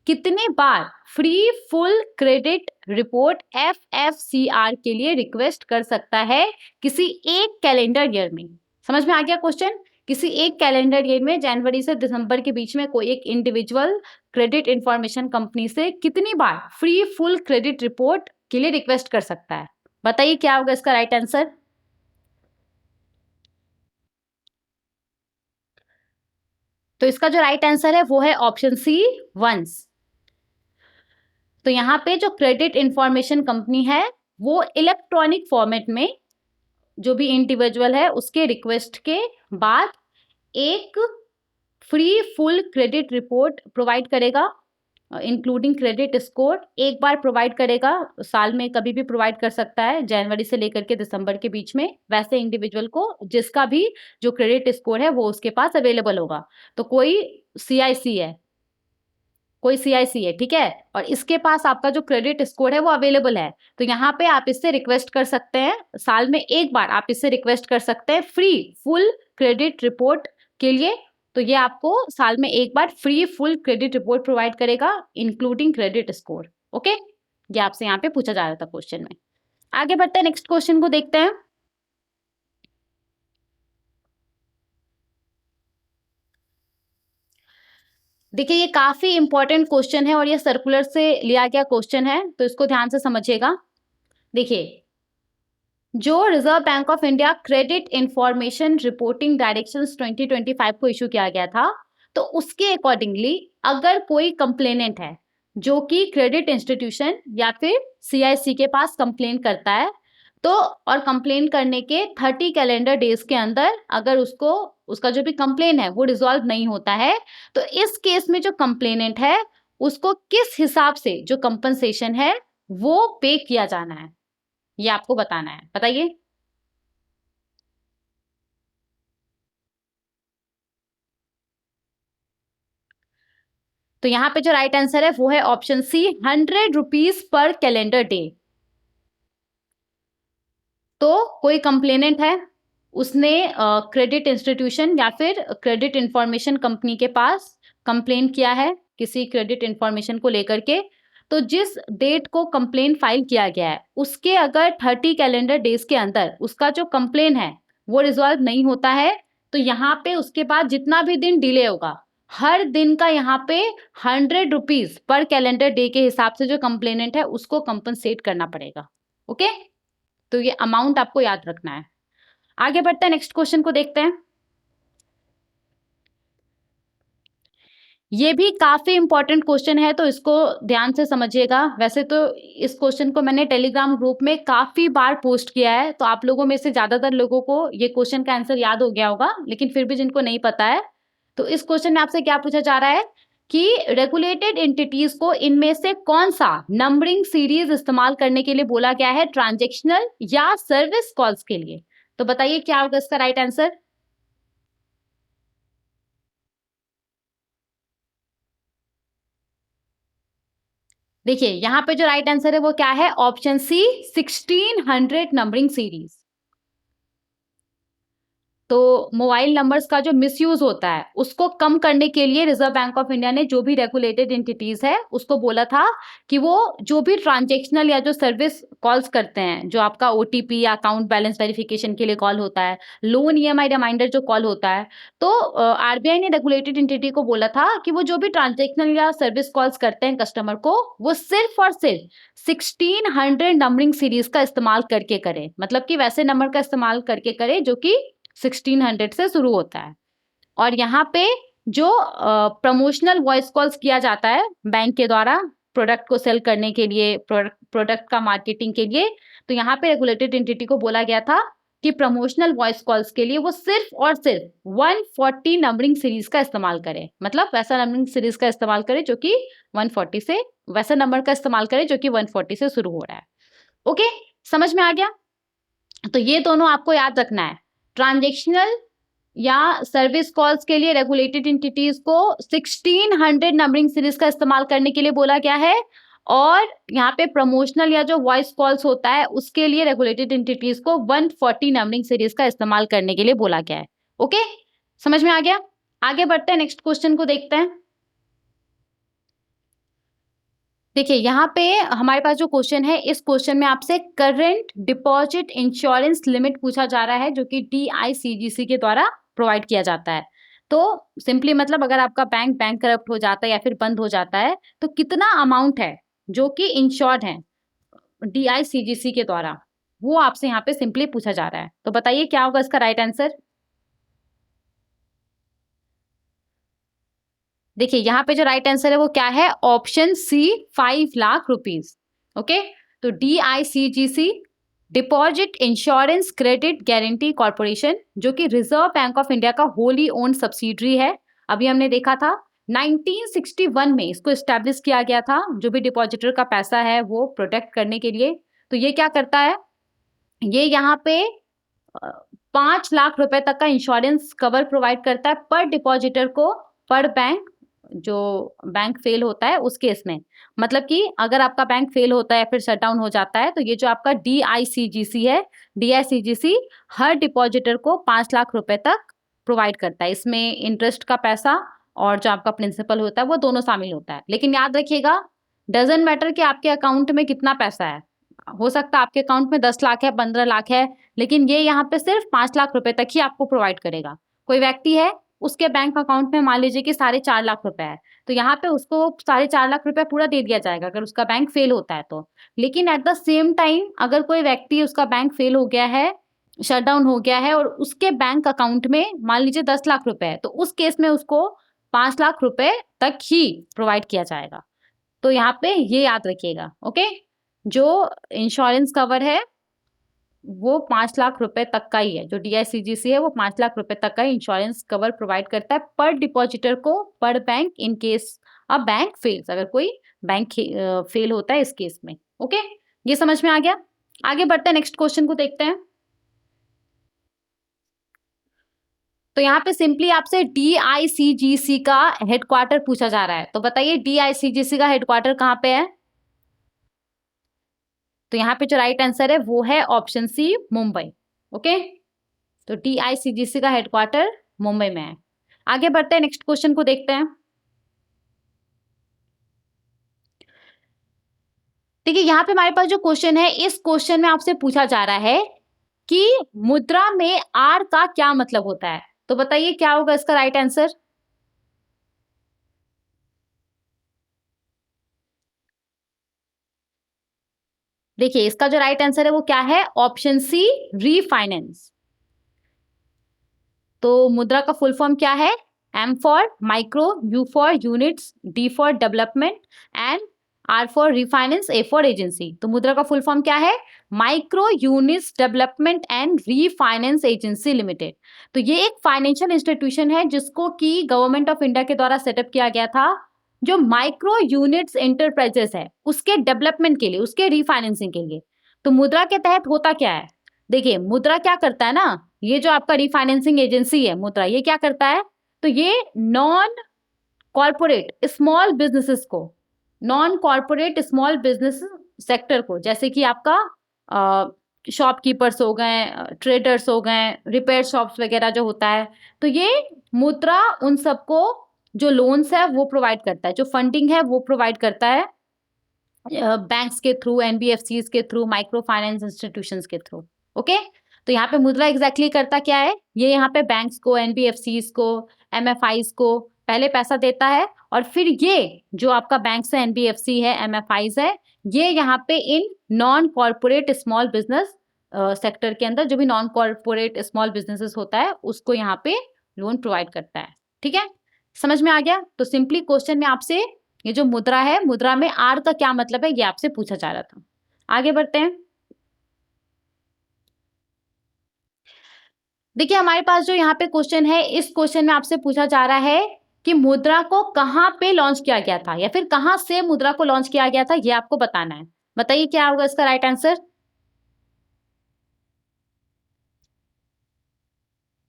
Speaker 1: कितने बार free full credit report FFCR के लिए रिक्वेस्ट कर सकता है किसी एक कैलेंडर ईयर में। समझ में आ गया क्वेश्चन, किसी एक कैलेंडर ईयर में जनवरी से दिसंबर के बीच में कोई एक इंडिविजुअल क्रेडिट इंफॉर्मेशन कंपनी से कितनी बार फ्री फुल क्रेडिट रिपोर्ट के लिए रिक्वेस्ट कर सकता है। बताइए क्या होगा इसका राइट आंसर। तो इसका जो राइट आंसर है वो है ऑप्शन सी, वंस। तो यहाँ पे जो क्रेडिट इंफॉर्मेशन कंपनी है वो इलेक्ट्रॉनिक फॉर्मेट में जो भी इंडिविजुअल है उसके रिक्वेस्ट के बाद एक free full credit report provide करेगा, इंक्लूडिंग क्रेडिट स्कोर, एक बार प्रोवाइड करेगा, साल में कभी भी प्रोवाइड कर सकता है, जनवरी से लेकर के दिसंबर के बीच में, वैसे इंडिविजुअल को जिसका भी जो क्रेडिट स्कोर है वो उसके पास अवेलेबल होगा। तो कोई CIC है, कोई CIC है, ठीक है, और इसके पास आपका जो क्रेडिट स्कोर है वो अवेलेबल है, तो यहाँ पे आप इससे रिक्वेस्ट कर सकते हैं, साल में एक बार आप इससे रिक्वेस्ट कर सकते हैं फ्री फुल क्रेडिट रिपोर्ट के लिए। तो ये आपको साल में एक बार free full credit report provide करेगा इंक्लूडिंग क्रेडिट स्कोर। ओके, ये आपसे यहाँ पे पूछा जा रहा था क्वेश्चन में। आगे बढ़ते हैं, नेक्स्ट क्वेश्चन को देखते हैं। देखिए ये काफी इंपॉर्टेंट क्वेश्चन है और ये सर्कुलर से लिया गया क्वेश्चन है, तो इसको ध्यान से समझिएगा। देखिए, जो reserve bank of India credit information reporting directions 2025 को इशू किया गया था, तो उसके अकॉर्डिंगली अगर कोई कंप्लेनेंट है जो कि क्रेडिट इंस्टीट्यूशन या फिर CIC के पास कंप्लेन करता है, तो और कंप्लेन करने के 30 कैलेंडर डेज के अंदर अगर उसका जो भी कंप्लेन है वो रिजॉल्व नहीं होता है, तो इस केस में जो कंप्लेनेंट है उसको किस हिसाब से जो कंपनसेशन है वो पे किया जाना है, ये आपको बताना है। बताइए। तो यहाँ पे जो राइट आंसर है वो है option C, 100 rupees per calendar day. तो कोई कंप्लेनेंट है, उसने क्रेडिट इंस्टीट्यूशन या फिर क्रेडिट इंफॉर्मेशन कंपनी के पास कंप्लेन किया है किसी क्रेडिट इंफॉर्मेशन को लेकर के, तो जिस डेट को कंप्लेन फाइल किया गया है उसके अगर 30 कैलेंडर डेज के अंदर उसका जो कंप्लेन है वो रिजॉल्व नहीं होता है, तो यहाँ पे उसके बाद जितना भी दिन डिले होगा हर दिन का यहाँ पे 100 रुपीज पर कैलेंडर डे के हिसाब से जो कंप्लेनेंट है उसको कंपनसेट करना पड़ेगा। ओके, तो ये अमाउंट आपको याद रखना है। आगे बढ़ते हैं, नेक्स्ट क्वेश्चन को देखते हैं। ये भी काफी इंपॉर्टेंट क्वेश्चन है, तो इसको ध्यान से समझिएगा। वैसे तो इस क्वेश्चन को मैंने टेलीग्राम ग्रुप में काफी बार पोस्ट किया है, तो आप लोगों में से ज्यादातर लोगों को ये क्वेश्चन का आंसर याद हो गया होगा, लेकिन फिर भी जिनको नहीं पता है, तो इस क्वेश्चन में आपसे क्या पूछा जा रहा है कि रेगुलेटेड एंटिटीज को इनमें से कौन सा नंबरिंग सीरीज इस्तेमाल करने के लिए बोला गया है, ट्रांजेक्शनल या सर्विस कॉल्स के लिए। तो बताइए क्या होगा इसका राइट आंसर। देखिए यहाँ पे जो राइट आंसर है वो क्या है, ऑप्शन सी, 1600 नंबरिंग सीरीज। तो मोबाइल नंबर्स का जो मिसयूज होता है उसको कम करने के लिए रिजर्व बैंक ऑफ इंडिया ने जो भी रेगुलेटेड एंटिटीज है उसको बोला था कि वो जो भी ट्रांजेक्शनल या जो सर्विस कॉल्स करते हैं, जो आपका OTP या अकाउंट बैलेंस वेरिफिकेशन के लिए कॉल होता है, लोन EMI रिमाइंडर जो कॉल होता है, तो RBI ने रेगुलेटेड एंटिटी को बोला था कि वो जो भी ट्रांजेक्शनल या सर्विस कॉल्स करते हैं कस्टमर को, वो सिर्फ और सिर्फ 1600 नंबरिंग सीरीज का इस्तेमाल करके करे, मतलब कि वैसे नंबर का इस्तेमाल करके करे जो कि 1600 से शुरू होता है। और यहाँ पे जो प्रमोशनल वॉइस कॉल्स किया जाता है बैंक के द्वारा प्रोडक्ट को सेल करने के लिए, प्रोडक्ट का मार्केटिंग के लिए, तो यहाँ पे रेगुलेटेड एंटिटी को बोला गया था कि प्रमोशनल वॉइस कॉल्स के लिए वो सिर्फ और सिर्फ 140 नंबरिंग सीरीज का इस्तेमाल करे, मतलब वैसा नंबरिंग सीरीज का इस्तेमाल करे जो कि 140 से, वैसा नंबर का इस्तेमाल करे जो कि 140 से शुरू हो रहा है। ओके, समझ में आ गया। तो ये दोनों आपको याद रखना है, ट्रांजेक्शनल या सर्विस कॉल्स के लिए रेगुलेटेड एंटिटीज को 1600 नंबरिंग सीरीज का इस्तेमाल करने के लिए बोला गया है, और यहाँ पे प्रमोशनल या जो वॉइस कॉल्स होता है उसके लिए रेगुलेटेड एंटिटीज को 140 नंबरिंग सीरीज का इस्तेमाल करने के लिए बोला गया है। ओके, समझ में आ गया। आगे बढ़ते हैं, नेक्स्ट क्वेश्चन को देखते हैं। देखिए यहाँ पे हमारे पास जो क्वेश्चन है, इस क्वेश्चन में आपसे करंट डिपॉजिट इंश्योरेंस लिमिट पूछा जा रहा है जो कि DICGC के द्वारा प्रोवाइड किया जाता है। तो सिंपली मतलब अगर आपका बैंक करप्ट हो जाता है या फिर बंद हो जाता है, तो कितना अमाउंट है जो कि इंश्योर्ड है DICGC के द्वारा, वो आपसे यहाँ पे सिंपली पूछा जा रहा है। तो बताइए क्या होगा इसका राइट आंसर। देखिए यहाँ पे जो राइट आंसर है वो क्या है, option C, 5 lakh rupees. Okay, तो DICGC deposit insurance credit guarantee corporation, जो कि रिजर्व बैंक ऑफ इंडिया का होली ओन सब्सिडरी है, अभी हमने देखा था 1961 में इसको एस्टेब्लिश किया गया था, जो भी डिपॉजिटर का पैसा है वो प्रोटेक्ट करने के लिए। तो ये क्या करता है, ये यहाँ पे 5 लाख रुपए तक का इंश्योरेंस कवर प्रोवाइड करता है पर डिपॉजिटर को, पर बैंक, जो बैंक फेल होता है उस केस में, मतलब कि अगर आपका बैंक फेल होता है फिर शट डाउन हो जाता है, तो ये जो आपका DICGC है, DICGC हर डिपॉजिटर को 5 लाख रुपए तक प्रोवाइड करता है। इसमें इंटरेस्ट का पैसा और जो आपका प्रिंसिपल होता है वो दोनों शामिल होता है। लेकिन याद रखिएगा, डजंट मैटर कि आपके अकाउंट में कितना पैसा है, हो सकता है आपके अकाउंट में 10 लाख है, 15 लाख है, लेकिन ये यहाँ पे सिर्फ 5 लाख रुपए तक ही आपको प्रोवाइड करेगा। कोई व्यक्ति है, उसके बैंक अकाउंट में मान लीजिए कि 4.5 लाख रुपए है, तो यहाँ पे उसको 4.5 लाख रुपए पूरा दे दिया जाएगा अगर उसका बैंक फेल होता है तो। लेकिन एट द सेम टाइम अगर कोई व्यक्ति, उसका बैंक फेल हो गया है, शट डाउन हो गया है और उसके बैंक अकाउंट में मान लीजिए 10 लाख रुपए है, तो उस केस में उसको 5 लाख रुपए तक ही प्रोवाइड किया जाएगा। तो यहाँ पे ये याद रखिएगा, ओके। जो इंश्योरेंस कवर है वो 5 लाख रुपए तक का ही है, जो DICGC है वो 5 लाख रुपए तक का इंश्योरेंस कवर प्रोवाइड करता है पर डिपॉजिटर को, पर bank, in case a bank fails, अगर कोई बैंक फेल होता है इस केस में, ओके। ये समझ में आ गया। आगे बढ़ते हैं, नेक्स्ट क्वेश्चन को देखते हैं। तो यहाँ पे सिंपली आपसे DICGC का हेडक्वार्टर पूछा जा रहा है, तो बताइए DICGC का हेडक्वार्टर कहाँ पे है। तो यहाँ पे जो राइट आंसर है वो है ऑप्शन सी, मुंबई, ओके। तो DICGC का हेडक्वार्टर मुंबई में है। आगे बढ़ते हैं, नेक्स्ट क्वेश्चन को देखते हैं। देखिए यहाँ पे हमारे पास जो क्वेश्चन है, इस क्वेश्चन में आपसे पूछा जा रहा है कि मुद्रा में आर का क्या मतलब होता है, तो बताइए क्या होगा इसका राइट आंसर। देखिए इसका जो राइट आंसर है वो क्या है, ऑप्शन सी, रीफाइनेंस। तो मुद्रा का फुल फॉर्म क्या है, M for micro, U for units, D for development and R for refinance, A for agency. तो मुद्रा का फुल फॉर्म क्या है, micro units development and refinance agency limited. तो ये एक फाइनेंशियल इंस्टीट्यूशन है जिसको कि गवर्नमेंट ऑफ इंडिया के द्वारा सेटअप किया गया था, जो माइक्रो यूनिट्स एंटरप्राइजेस है उसके डेवलपमेंट के लिए, उसके रीफाइनेंसिंग के लिए। तो मुद्रा के तहत होता क्या है, देखिए मुद्रा क्या करता है ना, ये जो आपका रिफाइनेंसिंग एजेंसी है मुद्रा, ये क्या करता है, तो ये नॉन कॉर्पोरेट स्मॉल बिजनेसेस को, non corporate small business sector को, जैसे कि आपका शॉपकीपर्स हो गए, ट्रेडर्स हो गए, रिपेयर शॉप्स वगैरह जो होता है, तो ये मुद्रा उन सबको जो लोन्स है वो प्रोवाइड करता है, जो फंडिंग है वो प्रोवाइड करता है बैंक्स के थ्रू, NBFCs के थ्रू, माइक्रो फाइनेंस इंस्टीट्यूशंस के थ्रू, ओके। तो यहाँ पे मुद्रा एग्जैक्टली करता क्या है, ये यहाँ पे बैंक्स को, NBFCs को, MFIs को पहले पैसा देता है और फिर ये जो आपका बैंक्स है, NBFC है, MFIs है, ये यहाँ पे in non corporate small business sector के अंदर जो भी नॉन कॉर्पोरेट स्मॉल बिजनेसेस होता है उसको यहाँ पे लोन प्रोवाइड करता है, ठीक है। समझ में आ गया। तो सिंपली क्वेश्चन में आपसे ये जो मुद्रा है, मुद्रा में आर का क्या मतलब है, ये आपसे पूछा जा रहा था। आगे बढ़ते हैं। देखिए हमारे पास जो यहाँ पे क्वेश्चन है, इस क्वेश्चन में आपसे पूछा जा रहा है कि मुद्रा को कहाँ पे लॉन्च किया गया था या फिर कहाँ से मुद्रा को लॉन्च किया गया था, ये आपको बताना है। बताइए क्या होगा इसका राइट आंसर।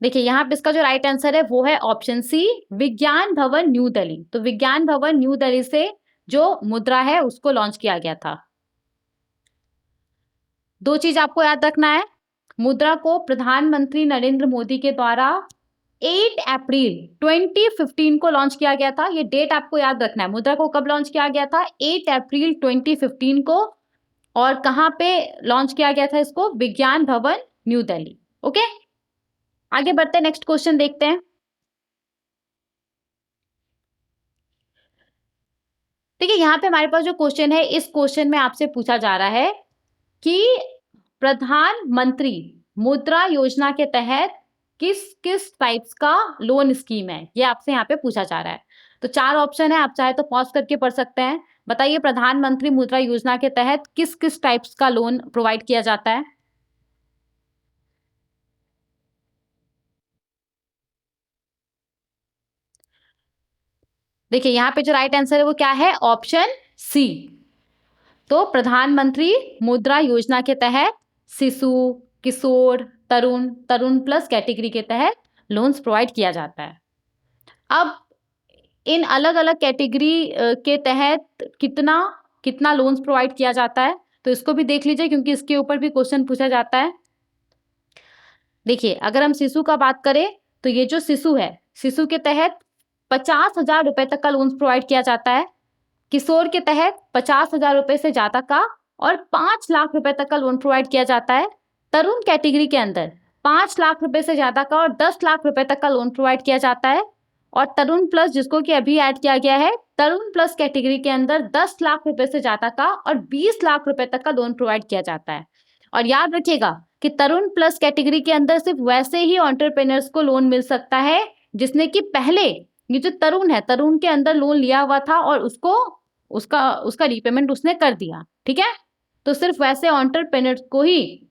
Speaker 1: देखिए यहाँ पे इसका जो राइट आंसर है वो है ऑप्शन सी, विज्ञान भवन न्यू दिल्ली। तो विज्ञान भवन न्यू दिल्ली से जो मुद्रा है उसको लॉन्च किया गया था। दो चीज आपको याद रखना है, मुद्रा को प्रधानमंत्री नरेंद्र मोदी के द्वारा 8 अप्रैल 2015 को लॉन्च किया गया था। ये डेट आपको याद रखना है, मुद्रा को कब लॉन्च किया गया था, 8 अप्रैल 2015 को। और कहां पे लॉन्च किया गया था इसको, विज्ञान भवन न्यू दिल्ली, ओके। आगे बढ़ते हैं, नेक्स्ट क्वेश्चन देखते हैं। देखिए यहाँ पे हमारे पास जो क्वेश्चन है, इस क्वेश्चन में आपसे पूछा जा रहा है कि प्रधानमंत्री मुद्रा योजना के तहत किस किस टाइप्स का लोन स्कीम है, ये आपसे यहाँ पे पूछा जा रहा है। तो 4 ऑप्शन है, आप चाहे तो पॉज करके पढ़ सकते हैं। बताइए प्रधानमंत्री मुद्रा योजना के तहत किस किस टाइप्स का लोन प्रोवाइड किया जाता है। देखिए यहाँ पे जो राइट आंसर है वो क्या है, ऑप्शन सी। तो प्रधानमंत्री मुद्रा योजना के तहत शिशु, किशोर, तरुण, तरुण प्लस कैटेगरी के तहत लोन्स प्रोवाइड किया जाता है। अब इन अलग अलग कैटेगरी के तहत कितना कितना लोन्स प्रोवाइड किया जाता है, तो इसको भी देख लीजिए क्योंकि इसके ऊपर भी क्वेश्चन पूछा जाता है। देखिए, अगर हम शिशु का बात करें तो ये जो शिशु है, शिशु के तहत 50,000 रुपए तक का लोन्स प्रोवाइड किया जाता है। किशोर के तहत 50,000 रुपए से ज्यादा का और 5 लाख रुपए तक का लोन प्रोवाइड किया जाता है। तरुण कैटेगरी के अंदर 5 लाख रुपए से ज्यादा का और 10 लाख रुपए तक का लोन प्रोवाइड किया जाता है। और तरुण प्लस, जिसको कि अभी ऐड किया गया है, तरुण प्लस कैटेगरी के अंदर 10 लाख रुपए से ज्यादा का और 20 लाख रुपए तक का लोन प्रोवाइड किया जाता है। और याद रखिएगा कि तरुण प्लस कैटेगरी के अंदर सिर्फ वैसे ही एंटरप्रेन्योर्स को लोन मिल सकता है जिसने कि पहले ये जो तरुण है, तरुण के अंदर लोन लिया हुआ था और उसका रीपेमेंट उसने कर दिया। ठीक है, तो सिर्फ वैसे एंटरप्रेन्योर्स को ही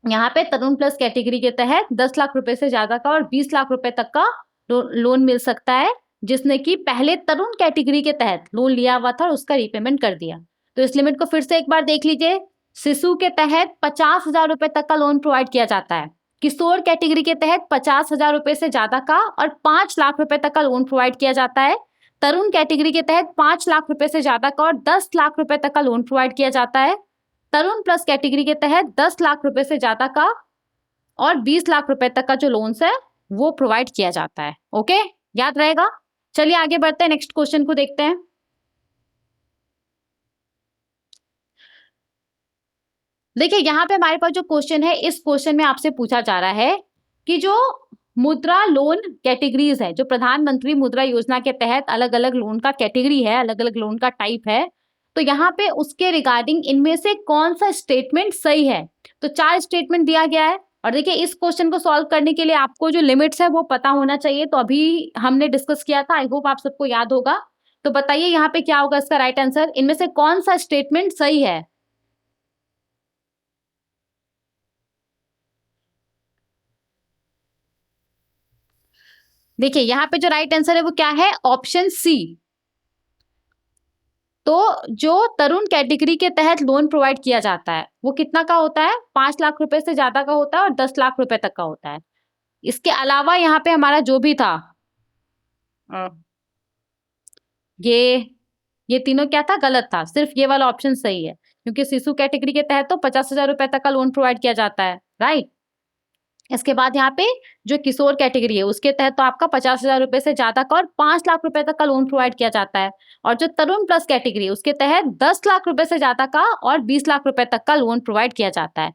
Speaker 1: यहाँ पे तरुण प्लस कैटेगरी के तहत 10 लाख रुपए से ज्यादा का और 20 लाख रुपए तक का लोन मिल सकता है जिसने कि पहले तरुण कैटेगरी के तहत लोन लिया हुआ था और उसका रीपेमेंट कर दिया। तो इस लिमिट को फिर से एक बार देख लीजिए। शिशु के तहत 50,000 रुपए तक का लोन प्रोवाइड किया जाता है। किशोर कैटेगरी के तहत 50,000 रुपए से ज्यादा का और 5 लाख रुपए तक का लोन प्रोवाइड किया जाता है। तरुण कैटेगरी के तहत 5 लाख रुपए से ज्यादा का और 10 लाख रुपए तक का लोन प्रोवाइड किया जाता है। तरुण प्लस कैटेगरी के तहत 10 लाख रुपए से ज्यादा का और 20 लाख रुपए तक का जो लोन्स है वो प्रोवाइड किया जाता है। ओके, याद रहेगा। चलिए आगे बढ़ते हैं, नेक्स्ट क्वेश्चन को देखते हैं। देखिए, यहाँ पे हमारे पास जो क्वेश्चन है, इस क्वेश्चन में आपसे पूछा जा रहा है कि जो मुद्रा लोन कैटेगरीज है, जो प्रधानमंत्री मुद्रा योजना के तहत अलग अलग लोन का कैटेगरी है, अलग अलग लोन का टाइप है, तो यहाँ पे उसके रिगार्डिंग इनमें से कौन सा स्टेटमेंट सही है। तो 4 स्टेटमेंट दिया गया है और देखिए इस क्वेश्चन को सॉल्व करने के लिए आपको जो लिमिट्स है वो पता होना चाहिए। तो अभी हमने डिस्कस किया था, आई होप आप सबको याद होगा। तो बताइए यहाँ पे क्या होगा इसका राइट आंसर, इनमें से कौन सा स्टेटमेंट सही है। देखिए यहाँ पे जो राइट आंसर है वो क्या है, ऑप्शन सी। तो जो तरुण कैटेगरी के तहत लोन प्रोवाइड किया जाता है वो कितना का होता है, 5 लाख रुपए से ज्यादा का होता है और 10 लाख रुपए तक का होता है। इसके अलावा यहाँ पे हमारा जो भी था ये तीनों क्या था, गलत था। सिर्फ ये वाला ऑप्शन सही है क्योंकि शिशु कैटेगरी के तहत तो 50,000 रुपए तक का लोन प्रोवाइड किया जाता है, राइट। इसके बाद यहाँ पे जो किशोर कैटेगरी है उसके तहत तो आपका 50,000 रुपए से ज्यादा का और 5 लाख रुपए तक का लोन प्रोवाइड किया जाता है। और जो तरुण प्लस कैटेगरी है उसके तहत 10 लाख रुपए से ज्यादा का और 20 लाख रुपए तक का लोन प्रोवाइड किया जाता है।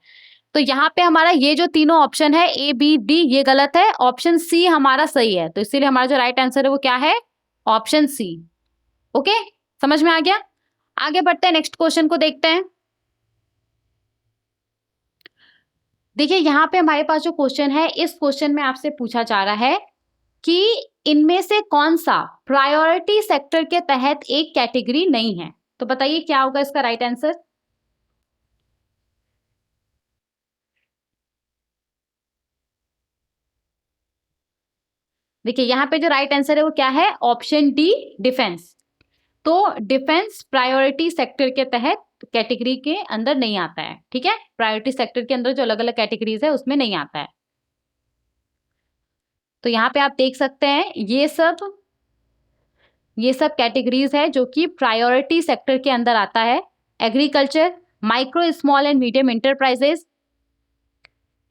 Speaker 1: तो यहाँ पे हमारा ये जो तीनों ऑप्शन है ए बी डी ये गलत है, ऑप्शन सी हमारा सही है। तो इसीलिए हमारा जो राइट आंसर है वो क्या है, ऑप्शन सी। ओके, समझ में आ गया। आगे बढ़ते हैं, नेक्स्ट क्वेश्चन को देखते हैं। देखिए यहाँ पे हमारे पास जो क्वेश्चन है, इस क्वेश्चन में आपसे पूछा जा रहा है कि इनमें से कौन सा प्रायोरिटी सेक्टर के तहत एक कैटेगरी नहीं है। तो बताइए क्या होगा इसका राइट आंसर। देखिए यहाँ पे जो राइट आंसर है वो क्या है, ऑप्शन डी, डिफेंस। तो डिफेंस प्रायोरिटी सेक्टर के तहत कैटेगरी के अंदर नहीं आता है। ठीक है, प्रायोरिटी सेक्टर के अंदर जो अलग अलग कैटेगरीज है उसमें नहीं आता है। तो यहाँ पे आप देख सकते हैं ये सब कैटेगरीज है जो कि प्रायोरिटी सेक्टर के अंदर आता है। Agriculture, micro small and medium enterprises,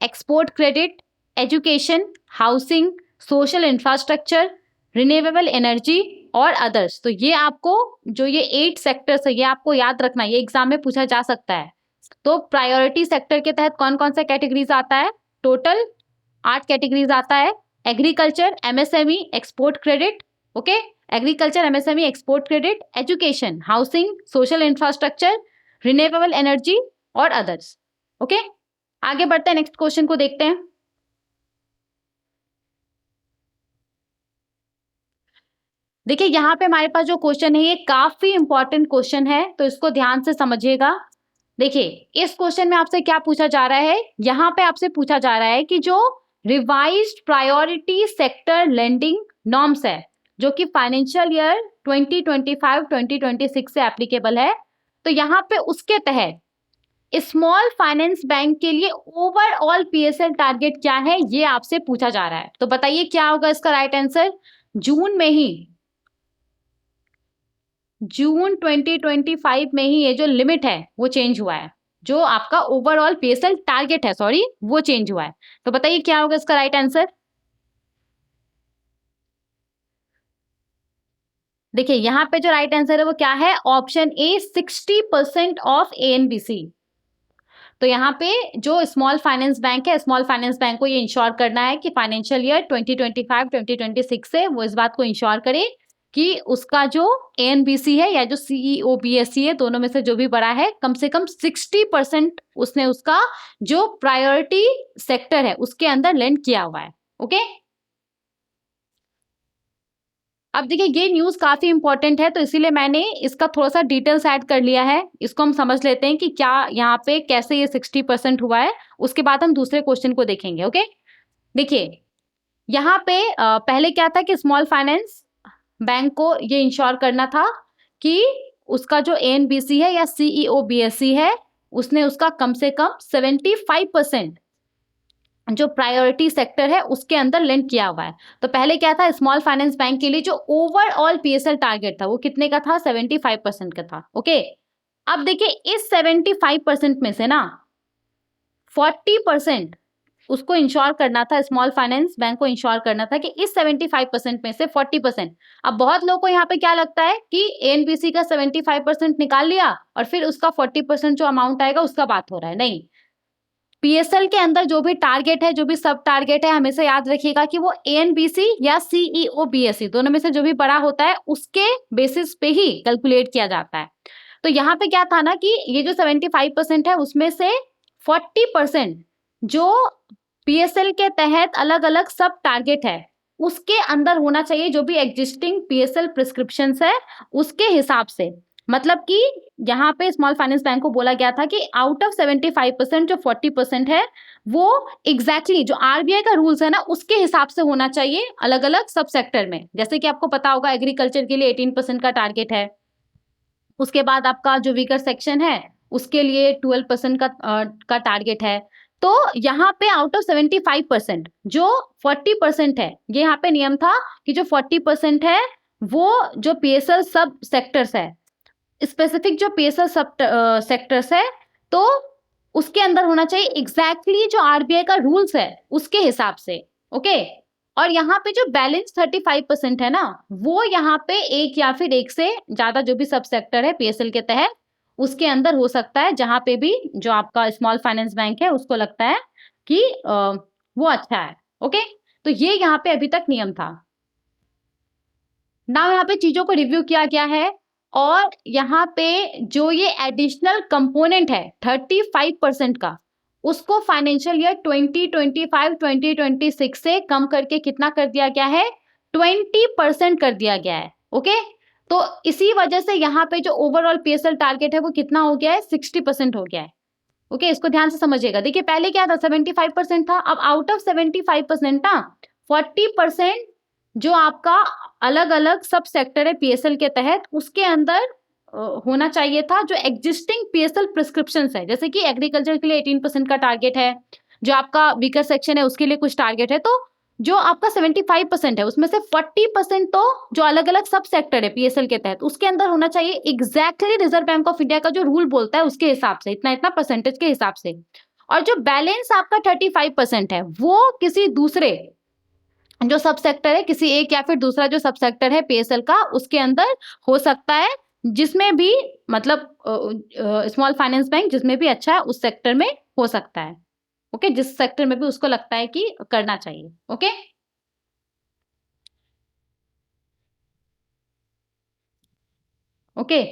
Speaker 1: export credit, education, housing, social infrastructure, renewable energy और अदर्स। तो ये आपको जो ये 8 सेक्टर्स है ये आपको याद रखना, ये एग्जाम में पूछा जा सकता है। तो प्रायोरिटी सेक्टर के तहत कौन कौन सा कैटेगरीज आता है, टोटल 8 कैटेगरीज आता है। Agriculture, MSME, export credit, okay, agriculture, MSME, export credit, education, housing, social infrastructure, renewable energy और अदर्स। ओके, आगे बढ़ते हैं, नेक्स्ट क्वेश्चन को देखते हैं। देखिए यहाँ पे हमारे पास जो क्वेश्चन है ये काफी इंपॉर्टेंट क्वेश्चन है, तो इसको ध्यान से समझिएगा। देखिए इस क्वेश्चन में आपसे क्या पूछा जा रहा है, यहाँ पे आपसे पूछा जा रहा है कि जो revised priority sector lending norms है जो कि फाइनेंशियल ईयर 2025-2026 से एप्लीकेबल है, तो यहाँ पे उसके तहत स्मॉल फाइनेंस बैंक के लिए ओवरऑल पीएसएल टारगेट क्या है ये आपसे पूछा जा रहा है। तो बताइए क्या होगा इसका राइट आंसर। जून में ही जून 2025 में ही ये जो लिमिट है वो चेंज हुआ है, जो आपका ओवरऑल पीएसएल टारगेट है, सॉरी, वो चेंज हुआ है। तो बताइए क्या होगा इसका राइट आंसर। देखिए यहाँ पे जो राइट आंसर है वो क्या है, ऑप्शन ए 60% ऑफ एएनबीसी। तो यहाँ पे जो स्मॉल फाइनेंस बैंक है, स्मॉल फाइनेंस बैंक को ये इंश्योर करना है कि फाइनेंशियल ईयर 2025-2026 से वो इस बात को इंश्योर करे कि उसका जो एएनबीसी है या जो सीईओ बीएससी है, दोनों में से जो भी बड़ा है, कम से कम 60% उसने उसका जो प्रायोरिटी सेक्टर है उसके अंदर लेंड किया हुआ है। ओके, अब देखिए ये न्यूज काफी इंपॉर्टेंट है, तो इसीलिए मैंने इसका थोड़ा सा डिटेल्स ऐड कर लिया है। इसको हम समझ लेते हैं कि क्या यहाँ पे कैसे ये 60% हुआ है, उसके बाद हम दूसरे क्वेश्चन को देखेंगे। ओके, देखिए यहाँ पे पहले क्या था कि स्मॉल फाइनेंस बैंक को ये इंश्योर करना था कि उसका जो एएनबीसी है या सीईओ बीएससी है, उसने उसका कम से कम 75% जो प्रायोरिटी सेक्टर है उसके अंदर लेंड किया हुआ है। तो पहले क्या था, स्मॉल फाइनेंस बैंक के लिए जो ओवरऑल पीएसएल टारगेट था वो कितने का था, 75% का था। ओके, अब देखिए इस 75% में से ना 40% उसको इंश्योर करना था, स्मॉल फाइनेंस बैंक को इंश्योर करना था कि इस 75% में से 40%। अब बहुत लोगों को यहाँ पे क्या लगता है कि एएनबीसी का 75% निकाल लिया और फिर उसका 40% जो अमाउंट आएगा उसका बात हो रहा है। नहीं, पीएसएल के अंदर जो भी टारगेट है, जो भी सब टारगेट है, हमेशा याद रखिएगा कि वो एएनबीसी या सीईओ बीएससी दोनों में से जो भी बड़ा होता है उसके बेसिस पे ही कैलकुलेट किया जाता है। तो यहाँ पे क्या था ना कि ये जो 75% है उसमें से 40% जो पीएसएल के तहत अलग अलग सब टारगेट है उसके अंदर होना चाहिए, जो भी एग्जिस्टिंग पीएसएल प्रिस्क्रिप्शन है उसके हिसाब से। मतलब कि यहाँ पे स्मॉल फाइनेंस बैंक को बोला गया था कि आउट ऑफ 75% जो 40% है वो एग्जैक्टली जो आरबीआई का रूल्स है ना उसके हिसाब से होना चाहिए अलग अलग सब सेक्टर में। जैसे कि आपको पता होगा एग्रीकल्चर के लिए 18% का टारगेट है, उसके बाद आपका जो वीकर सेक्शन है उसके लिए 12% का टारगेट है। तो यहाँ पे आउट ऑफ 75% जो 40% है, ये यहाँ पे नियम था कि जो 40% है वो जो पीएसएल सब सेक्टर्स है, स्पेसिफिक जो पीएसएल सब सेक्टर्स है, तो उसके अंदर होना चाहिए एग्जैक्टली जो आरबीआई का रूल्स है उसके हिसाब से। ओके, और यहाँ पे जो बैलेंस 35% है ना वो यहाँ पे एक या फिर एक से ज्यादा जो भी सब सेक्टर है पीएसएल के तहत उसके अंदर हो सकता है, जहां पे भी जो आपका स्मॉल फाइनेंस बैंक है उसको लगता है कि वो अच्छा है। ओके, तो ये यहाँ पे अभी तक नियम था ना, यहाँ पे चीजों को रिव्यू किया गया है और यहाँ पे जो ये एडिशनल कंपोनेंट है 35% का उसको फाइनेंशियल ईयर 2025-2026 से कम करके कितना कर दिया गया है, 20% कर दिया गया है। ओके, तो इसी वजह से यहाँ पे जो ओवरऑल पीएसएल टारगेट है वो कितना हो गया है, 60% हो गया है। ओके, इसको ध्यान से समझिएगा। देखिए पहले क्या था, 75% था, अब आउट ऑफ 75% ना 40% जो आपका अलग अलग सब सेक्टर है पीएसएल के तहत उसके अंदर होना चाहिए था जो एग्जिस्टिंग पीएसएल प्रिस्क्रिप्शंस है। जैसे कि एग्रीकल्चर के लिए 18% का टारगेट है, जो आपका वीकर सेक्शन है उसके लिए कुछ टारगेट है, तो जो आपका 75% है उसमें से 40% तो जो अलग अलग सब सेक्टर है पीएसएल के तहत उसके अंदर होना चाहिए exactly reserve bank of India का जो रूल बोलता है उसके हिसाब से, इतना इतना परसेंटेज के हिसाब से। और जो बैलेंस आपका 35% है वो किसी दूसरे जो सब सेक्टर है, किसी एक या फिर दूसरा जो सब सेक्टर है पीएसएल का उसके अंदर हो सकता है, जिसमें भी मतलब स्मॉल फाइनेंस बैंक जिसमें भी अच्छा है उस सेक्टर में हो सकता है। ओके, जिस सेक्टर में भी उसको लगता है कि करना चाहिए। ओके, ओके,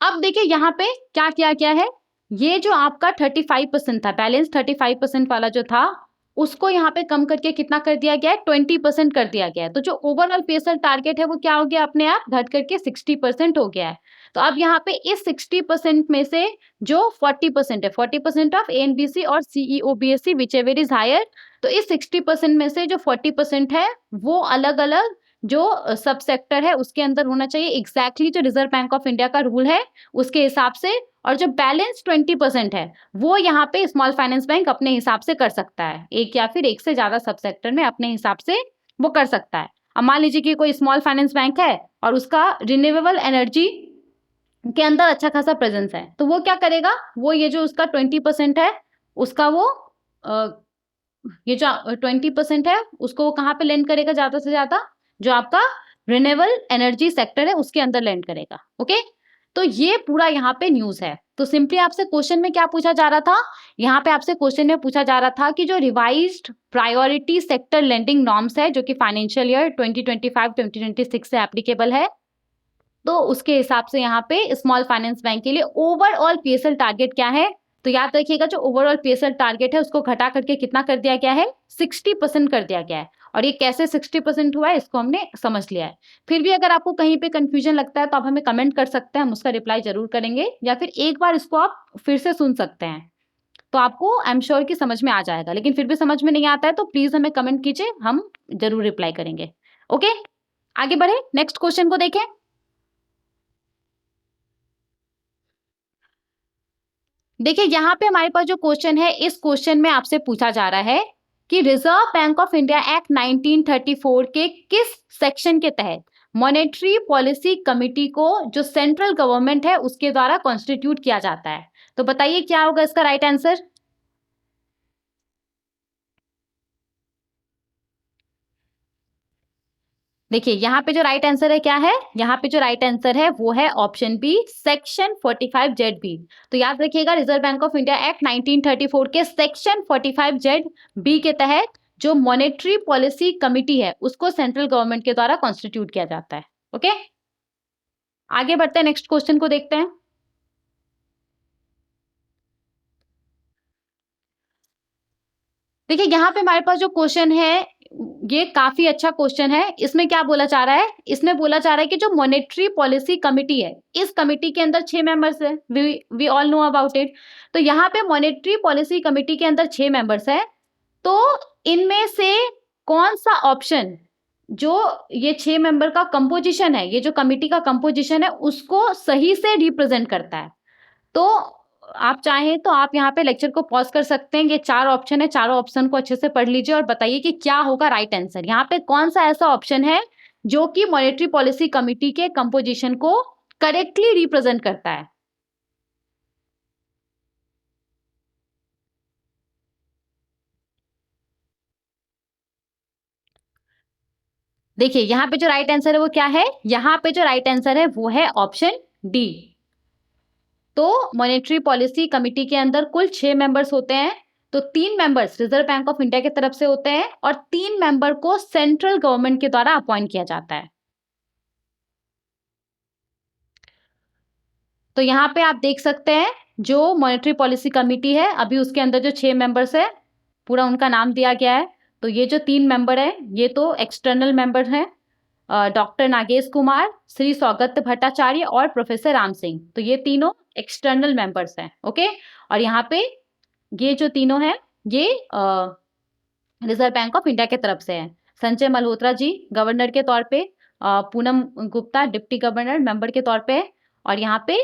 Speaker 1: अब देखिए यहाँ पे क्या किया गया है, ये जो आपका 35% था, बैलेंस 35% वाला जो था उसको यहाँ पे कम करके कितना कर दिया गया है, 20% कर दिया गया है। तो जो ओवरऑल पीएसएल टारगेट है वो क्या हो गया, अपने आप घट करके 60% हो गया है। तो अब यहाँ पे इस 60% में से जो 40% है, 40% ऑफ एएनबीसी और CEO BSC whichever is higher, तो इस 60% में से जो 40% है वो अलग अलग जो सब सेक्टर है उसके अंदर होना चाहिए एग्जैक्टली जो रिजर्व बैंक ऑफ इंडिया का रूल है उसके हिसाब से। और जो बैलेंस 20% है वो यहाँ पे स्मॉल फाइनेंस बैंक अपने हिसाब से कर सकता है, एक या फिर एक से ज्यादा सब सेक्टर में अपने हिसाब से वो कर सकता है। अब मान लीजिए कि कोई स्मॉल फाइनेंस बैंक है और उसका रिन्यूएबल एनर्जी के अंदर अच्छा खासा प्रेजेंस है, तो वो क्या करेगा, वो ये जो उसका 20% है उसका वो ये जो 20% है उसको वो कहाँ पे लैंड करेगा ज्यादा से ज्यादा, जो आपका रिन्यूएबल एनर्जी सेक्टर है उसके अंदर लैंड करेगा। ओके, तो ये पूरा यहाँ पे न्यूज है। तो सिंपली आपसे क्वेश्चन में क्या पूछा जा रहा था, यहाँ पे आपसे क्वेश्चन में पूछा जा रहा था कि जो revised priority sector lending norms है जो कि फाइनेंशियल ईयर 2025-2026 से एप्लीकेबल है, तो उसके हिसाब से यहाँ पे स्मॉल फाइनेंस बैंक के लिए ओवरऑल पीएसएल टारगेट क्या है, तो याद रखिएगा जो ओवरऑल पीएसएल टारगेट है उसको घटा करके कितना कर दिया गया है, 60% कर दिया गया है। और ये कैसे 60% हुआ है इसको हमने समझ लिया है। फिर भी अगर आपको कहीं पे कंफ्यूजन लगता है तो आप हमें कमेंट कर सकते हैं, हम उसका रिप्लाई जरूर करेंगे, या फिर एक बार इसको आप फिर से सुन सकते हैं, तो आपको आई एम श्योर कि समझ में आ जाएगा। लेकिन फिर भी समझ में नहीं आता है तो प्लीज हमें कमेंट कीजिए, हम जरूर रिप्लाई करेंगे। ओके, आगे बढ़े, नेक्स्ट क्वेश्चन को देखें। देखिए यहाँ पे हमारे पास जो क्वेश्चन है, इस क्वेश्चन में आपसे पूछा जा रहा है कि reserve bank of India act 1934 के किस सेक्शन के तहत मॉनेटरी पॉलिसी कमिटी को जो सेंट्रल गवर्नमेंट है उसके द्वारा कॉन्स्टिट्यूट किया जाता है। तो बताइए क्या होगा इसका राइट आंसर। देखिए यहाँ पे जो राइट आंसर है क्या है, यहाँ पे जो राइट आंसर है वो है option B, section 45 Z B. तो याद रखिएगा Reserve bank of India act 1934 के सेक्शन 45 जेड बी के तहत जो मॉनेटरी पॉलिसी कमिटी है उसको सेंट्रल गवर्नमेंट के द्वारा कॉन्स्टिट्यूट किया जाता है। ओके, आगे बढ़ते हैं, नेक्स्ट क्वेश्चन को देखते हैं। देखिए यहाँ पे हमारे पास जो क्वेश्चन है ये काफी अच्छा क्वेश्चन है। इसमें क्या बोला जा रहा है, इसमें बोला जा रहा है कि जो मॉनेटरी पॉलिसी कमिटी है, इस कमिटी के अंदर 6 मेंबर्स है, we all know about it. तो यहाँ पे मॉनेटरी पॉलिसी कमिटी के अंदर 6 मेंबर्स है, तो इनमें से कौन सा ऑप्शन जो ये 6 मेंबर का कंपोजिशन है, ये जो कमिटी का कंपोजिशन है उसको सही से रिप्रेजेंट करता है। तो आप चाहें तो आप यहाँ पे लेक्चर को पॉज कर सकते हैं, ये 4 ऑप्शन है, चारों ऑप्शन को अच्छे से पढ़ लीजिए और बताइए कि क्या होगा राइट आंसर। यहाँ पे कौन सा ऐसा ऑप्शन है जो कि मॉनेटरी पॉलिसी कमिटी के कंपोजिशन को करेक्टली रिप्रेजेंट करता है। देखिए यहाँ पे जो राइट आंसर है वो क्या है, यहाँ पे जो राइट आंसर है वो है ऑप्शन डी। तो मॉनेटरी पॉलिसी कमिटी के अंदर कुल 6 मेंबर्स होते हैं, तो 3 members reserve bank of India की तरफ से होते हैं और 3 मेंबर को सेंट्रल गवर्नमेंट के द्वारा अपॉइंट किया जाता है। तो यहाँ पे आप देख सकते हैं जो मॉनेटरी पॉलिसी कमिटी है अभी उसके अंदर जो 6 मेंबर्स है पूरा उनका नाम दिया गया है। तो ये जो 3 मेंबर है ये तो एक्सटर्नल मेंबर हैं, डॉक्टर नागेश कुमार, श्री सौगत भट्टाचार्य और प्रोफेसर राम सिंह। तो ये तीनों एक्सटर्नल मेंबर्स हैं। ओके, और यहाँ पे ये जो तीनों हैं ये रिजर्व बैंक ऑफ इंडिया के तरफ से हैं। संजय मल्होत्रा जी गवर्नर के तौर पे, Poonam Gupta deputy governor member के तौर पे, और यहाँ पे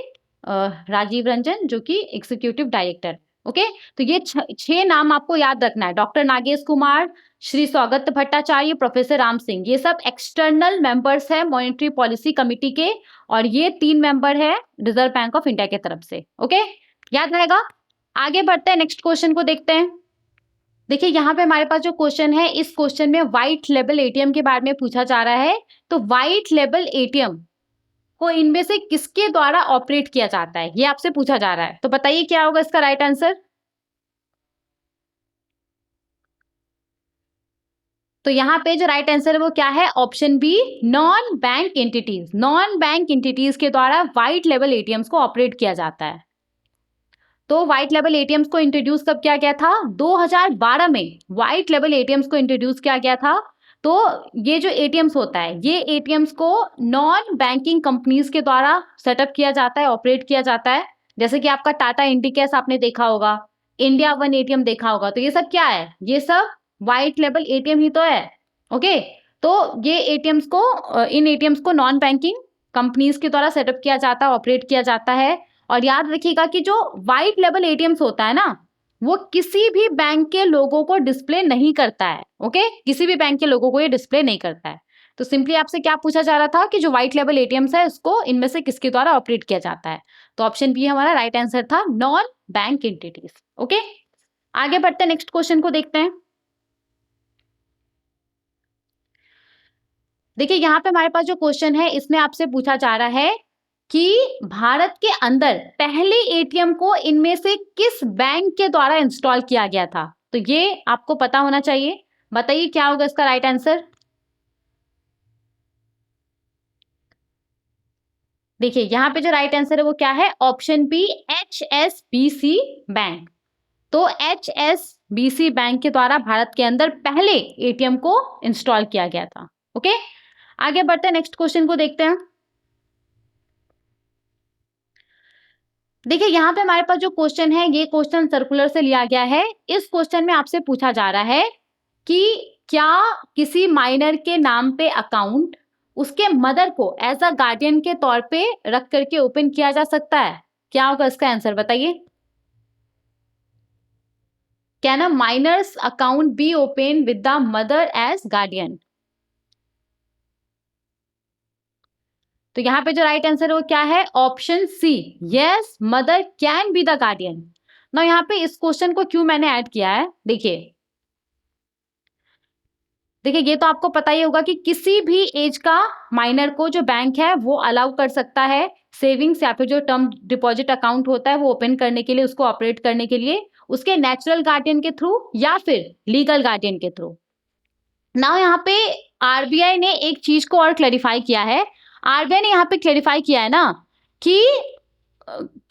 Speaker 1: राजीव रंजन जो कि एग्जीक्यूटिव डायरेक्टर। ओके, तो ये 6 नाम आपको याद रखना है, डॉक्टर नागेश कुमार, श्री सौगत भट्टाचार्य, प्रोफेसर राम सिंह, ये सब एक्सटर्नल मेंबर्स है मॉनेटरी पॉलिसी कमिटी के, और ये 3 मेंबर है रिजर्व बैंक ऑफ इंडिया के तरफ से। ओके, याद रहेगा। आगे बढ़ते हैं, नेक्स्ट क्वेश्चन को देखते हैं। देखिए यहाँ पे हमारे पास जो क्वेश्चन है, इस क्वेश्चन में व्हाइट लेबल एटीएम के बारे में पूछा जा रहा है। तो व्हाइट लेबल एटीएम को इनमें से किसके द्वारा ऑपरेट किया जाता है, ये आपसे पूछा जा रहा है। तो बताइए क्या होगा इसका राइट आंसर। तो यहाँ पे जो राइट आंसर है वो क्या है, option B, non bank entities. Non bank entities के द्वारा व्हाइट लेबल एटीएम्स को ऑपरेट किया जाता है। तो व्हाइट लेबल एटीएम्स को इंट्रोड्यूस कब किया गया था, 2012 में व्हाइट लेबल एटीएम्स को इंट्रोड्यूस किया गया था। तो ये जो एटीएम्स होता है, ये एटीएम्स को नॉन बैंकिंग कंपनीज के द्वारा सेटअप किया जाता है, ऑपरेट किया जाता है। जैसे कि आपका टाटा इंडिकैश आपने देखा होगा, इंडिया वन एटीएम देखा होगा, तो ये सब क्या है, ये सब व्हाइट लेबल एटीएम ही तो है। ओके, तो ये एटीएम्स को, इन एटीएम्स को नॉन बैंकिंग कंपनीज के द्वारा सेटअप किया जाता है, ऑपरेट किया जाता है। और याद रखिएगा कि जो व्हाइट लेबल एटीएम्स होता है ना, वो किसी भी बैंक के लोगों को डिस्प्ले नहीं करता है। ओके, किसी भी बैंक के लोगों को ये डिस्प्ले नहीं करता है। तो सिंपली आपसे क्या पूछा जा रहा था कि जो व्हाइट लेबल एटीएम्स है उसको इनमें से किसके द्वारा ऑपरेट किया जाता है। तो ऑप्शन बी हमारा राइट आंसर था, नॉन बैंक एंटिटीज। ओके, आगे बढ़ते हैं, नेक्स्ट क्वेश्चन को देखते हैं। देखिए यहाँ पे हमारे पास जो क्वेश्चन है इसमें आपसे पूछा जा रहा है कि भारत के अंदर पहले एटीएम को इनमें से किस बैंक के द्वारा इंस्टॉल किया गया था। तो ये आपको पता होना चाहिए, बताइए क्या होगा इसका राइट आंसर। देखिए यहाँ पे जो राइट आंसर है वो क्या है, ऑप्शन बी HSBC बैंक। तो HSBC बैंक के द्वारा भारत के अंदर पहले एटीएम को इंस्टॉल किया गया था। ओके, आगे बढ़ते हैं, नेक्स्ट क्वेश्चन को देखते हैं। देखिए यहाँ पे हमारे पास जो क्वेश्चन है ये क्वेश्चन सर्कुलर से लिया गया है। इस क्वेश्चन में आपसे पूछा जा रहा है कि क्या किसी माइनर के नाम पे अकाउंट उसके मदर को एज अ गार्डियन के तौर पे रख करके ओपन किया जा सकता है। क्या होगा इसका आंसर, बताइए। Can a minor's account be open with the mother as guardian. तो यहाँ पे जो राइट आंसर है वो क्या है, option C, yes mother can be the guardian. ना यहाँ पे इस क्वेश्चन को क्यों मैंने ऐड किया है, देखिए ये तो आपको पता ही होगा कि किसी भी एज का माइनर को जो बैंक है वो अलाउ कर सकता है सेविंग्स या फिर जो टर्म डिपॉजिट अकाउंट होता है वो ओपन करने के लिए, उसको ऑपरेट करने के लिए उसके नेचुरल गार्डियन के थ्रू या फिर लीगल गार्डियन के थ्रू। नाउ यहाँ पे आरबीआई ने एक चीज को और क्लैरिफाई किया है। आरबीआई ने यहाँ पे क्लैरिफाई किया है ना कि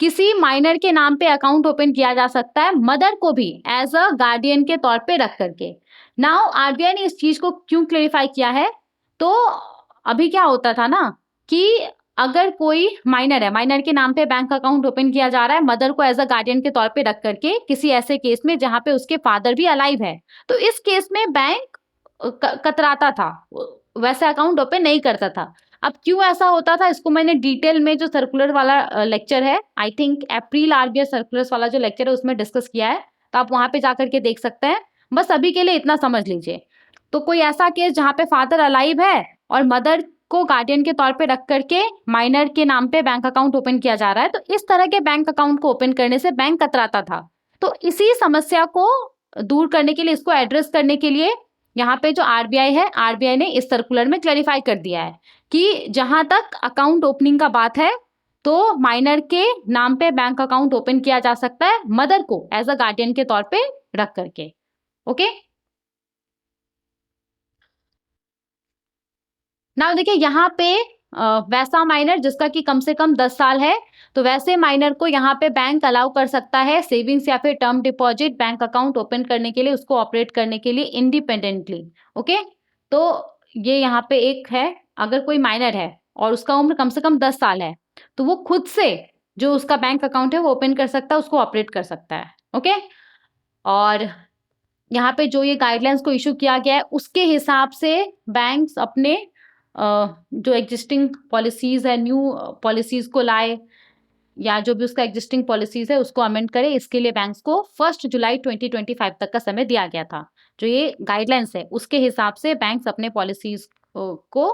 Speaker 1: किसी माइनर के नाम पे अकाउंट ओपन किया जा सकता है मदर को भी एज अ गार्डियन के तौर पे रख करके। नाउ आरबीआई ने इस चीज को क्यों क्लेरिफाई किया है, तो अभी क्या होता था ना कि अगर कोई माइनर है, माइनर के नाम पे बैंक अकाउंट ओपन किया जा रहा है मदर को एज अ गार्डियन के तौर पे रख करके किसी ऐसे केस में जहां पे उसके फादर भी अलाइव है, तो इस केस में बैंक कतराता था, वैसे अकाउंट ओपन नहीं करता था। अब क्यों ऐसा होता था इसको मैंने डिटेल में जो सर्कुलर वाला लेक्चर है, I think April RBI circulars वाला जो लेक्चर है उसमें डिस्कस किया है, तो आप वहां पे जाकर के देख सकते हैं। बस अभी के लिए इतना समझ लीजिए। तो कोई ऐसा केस जहां पे फादर अलाइव है और मदर को गार्डियन के तौर पे रख करके माइनर के नाम पे बैंक अकाउंट ओपन किया जा रहा है, तो इस तरह के बैंक अकाउंट को ओपन करने से बैंक कतराता था। तो इसी समस्या को दूर करने के लिए, इसको एड्रेस करने के लिए यहाँ पे जो आरबीआई है, आरबीआई ने इस सर्कुलर में क्लैरिफाई कर दिया है कि जहां तक अकाउंट ओपनिंग का बात है तो माइनर के नाम पे बैंक अकाउंट ओपन किया जा सकता है मदर को एज अ गार्डियन के तौर पे रख करके। ओके, नाउ देखिए यहाँ पे वैसा माइनर जिसका कि कम से कम 10 साल है, तो वैसे माइनर को यहाँ पे बैंक अलाउ कर सकता है सेविंग्स या फिर term deposit bank account open करने के लिए, उसको ऑपरेट करने के लिए इंडिपेंडेंटली। ओके, तो ये यहाँ पे एक है, अगर कोई माइनर है और उसका उम्र कम से कम 10 साल है तो वो खुद से जो उसका बैंक अकाउंट है वो ओपन कर सकता है, उसको ऑपरेट कर सकता है। ओके, और यहाँ पे जो ये गाइडलाइंस को इशू किया गया है उसके हिसाब से बैंक्स अपने जो एग्जिस्टिंग पॉलिसीज है, न्यू पॉलिसीज को लाए या जो भी उसका एग्जिस्टिंग पॉलिसीज है उसको अमेंड करे। इसके लिए बैंक्स को 1 जुलाई 2025 तक का समय दिया गया था। जो ये गाइडलाइंस है उसके हिसाब से बैंक्स अपने पॉलिसीज को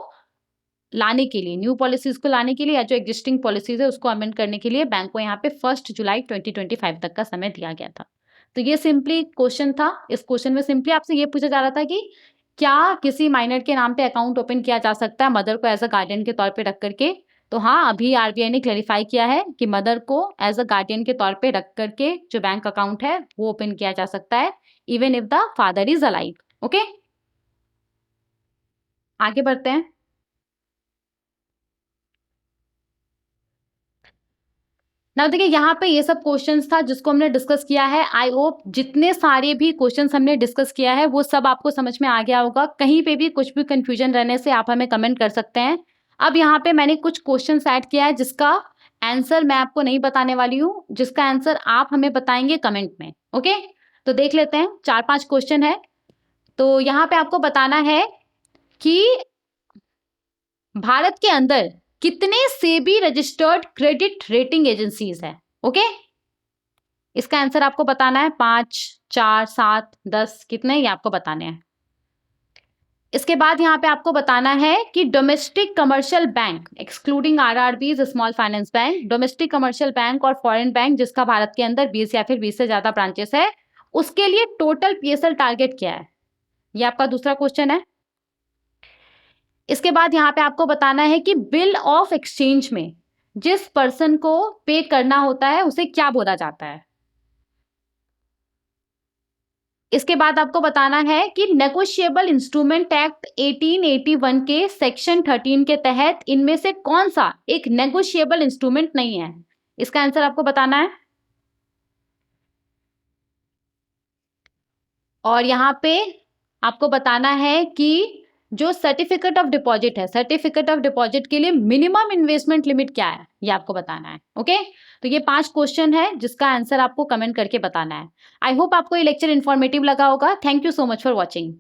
Speaker 1: लाने के लिए, न्यू पॉलिसीज को लाने के लिए या जो एग्जिस्टिंग पॉलिसीज है उसको अमेंड करने के लिए बैंक को यहाँ पे 1 जुलाई 2025 तक का समय दिया गया था। तो ये सिंपली क्वेश्चन था। इस क्वेश्चन में सिंपली आपसे ये पूछा जा रहा था कि क्या किसी माइनर के नाम पे अकाउंट ओपन किया जा सकता है मदर को एज अ गार्डियन के तौर पे रख करके। तो हाँ, अभी आरबीआई ने क्लैरिफाई किया है कि मदर को एज अ गार्डियन के तौर पे रख करके जो बैंक अकाउंट है वो ओपन किया जा सकता है even if the father is alive. Okay, आगे बढ़ते हैं। ना देखिए यहाँ पे ये सब क्वेश्चंस था जिसको हमने डिस्कस किया है। आई होप जितने सारे भी क्वेश्चंस हमने डिस्कस किया है वो सब आपको समझ में आ गया होगा। कहीं पे भी कुछ भी कंफ्यूजन रहने से आप हमें कमेंट कर सकते हैं। अब यहाँ पे मैंने कुछ क्वेश्चंस ऐड किया है जिसका आंसर मैं आपको नहीं बताने वाली हूँ, जिसका आंसर आप हमें बताएंगे कमेंट में। ओके, तो देख लेते हैं। 4-5 क्वेश्चन है। तो यहाँ पे आपको बताना है कि भारत के अंदर कितने SEBI registered credit rating agencies है। ओके, इसका आंसर आपको बताना है। 5, 4, 7, 10 कितने, ये आपको बताने हैं। इसके बाद यहाँ पे आपको बताना है कि domestic commercial bank excluding RRBs, small finance bank, domestic commercial bank और फॉरेन बैंक जिसका भारत के अंदर 20 या फिर 20 से ज्यादा ब्रांचेस है, उसके लिए टोटल पीएसएल टारगेट क्या है? ये आपका दूसरा क्वेश्चन है। इसके बाद यहाँ पे आपको बताना है कि बिल ऑफ एक्सचेंज में जिस पर्सन को पे करना होता है उसे क्या बोला जाता है। इसके बाद आपको बताना है कि नेगोशिएबल इंस्ट्रूमेंट एक्ट 1881 के सेक्शन 13 के तहत इनमें से कौन सा एक नेगोशिएबल इंस्ट्रूमेंट नहीं है। इसका आंसर आपको बताना है। और यहाँ पे आपको बताना है कि जो सर्टिफिकेट ऑफ डिपॉजिट है, सर्टिफिकेट ऑफ डिपॉजिट के लिए मिनिमम इन्वेस्टमेंट लिमिट क्या है, ये आपको बताना है। ओके, तो ये 5 क्वेश्चन है जिसका आंसर आपको कमेंट करके बताना है। आई होप आपको ये लेक्चर इन्फॉर्मेटिव लगा होगा। Thank you so much for watching.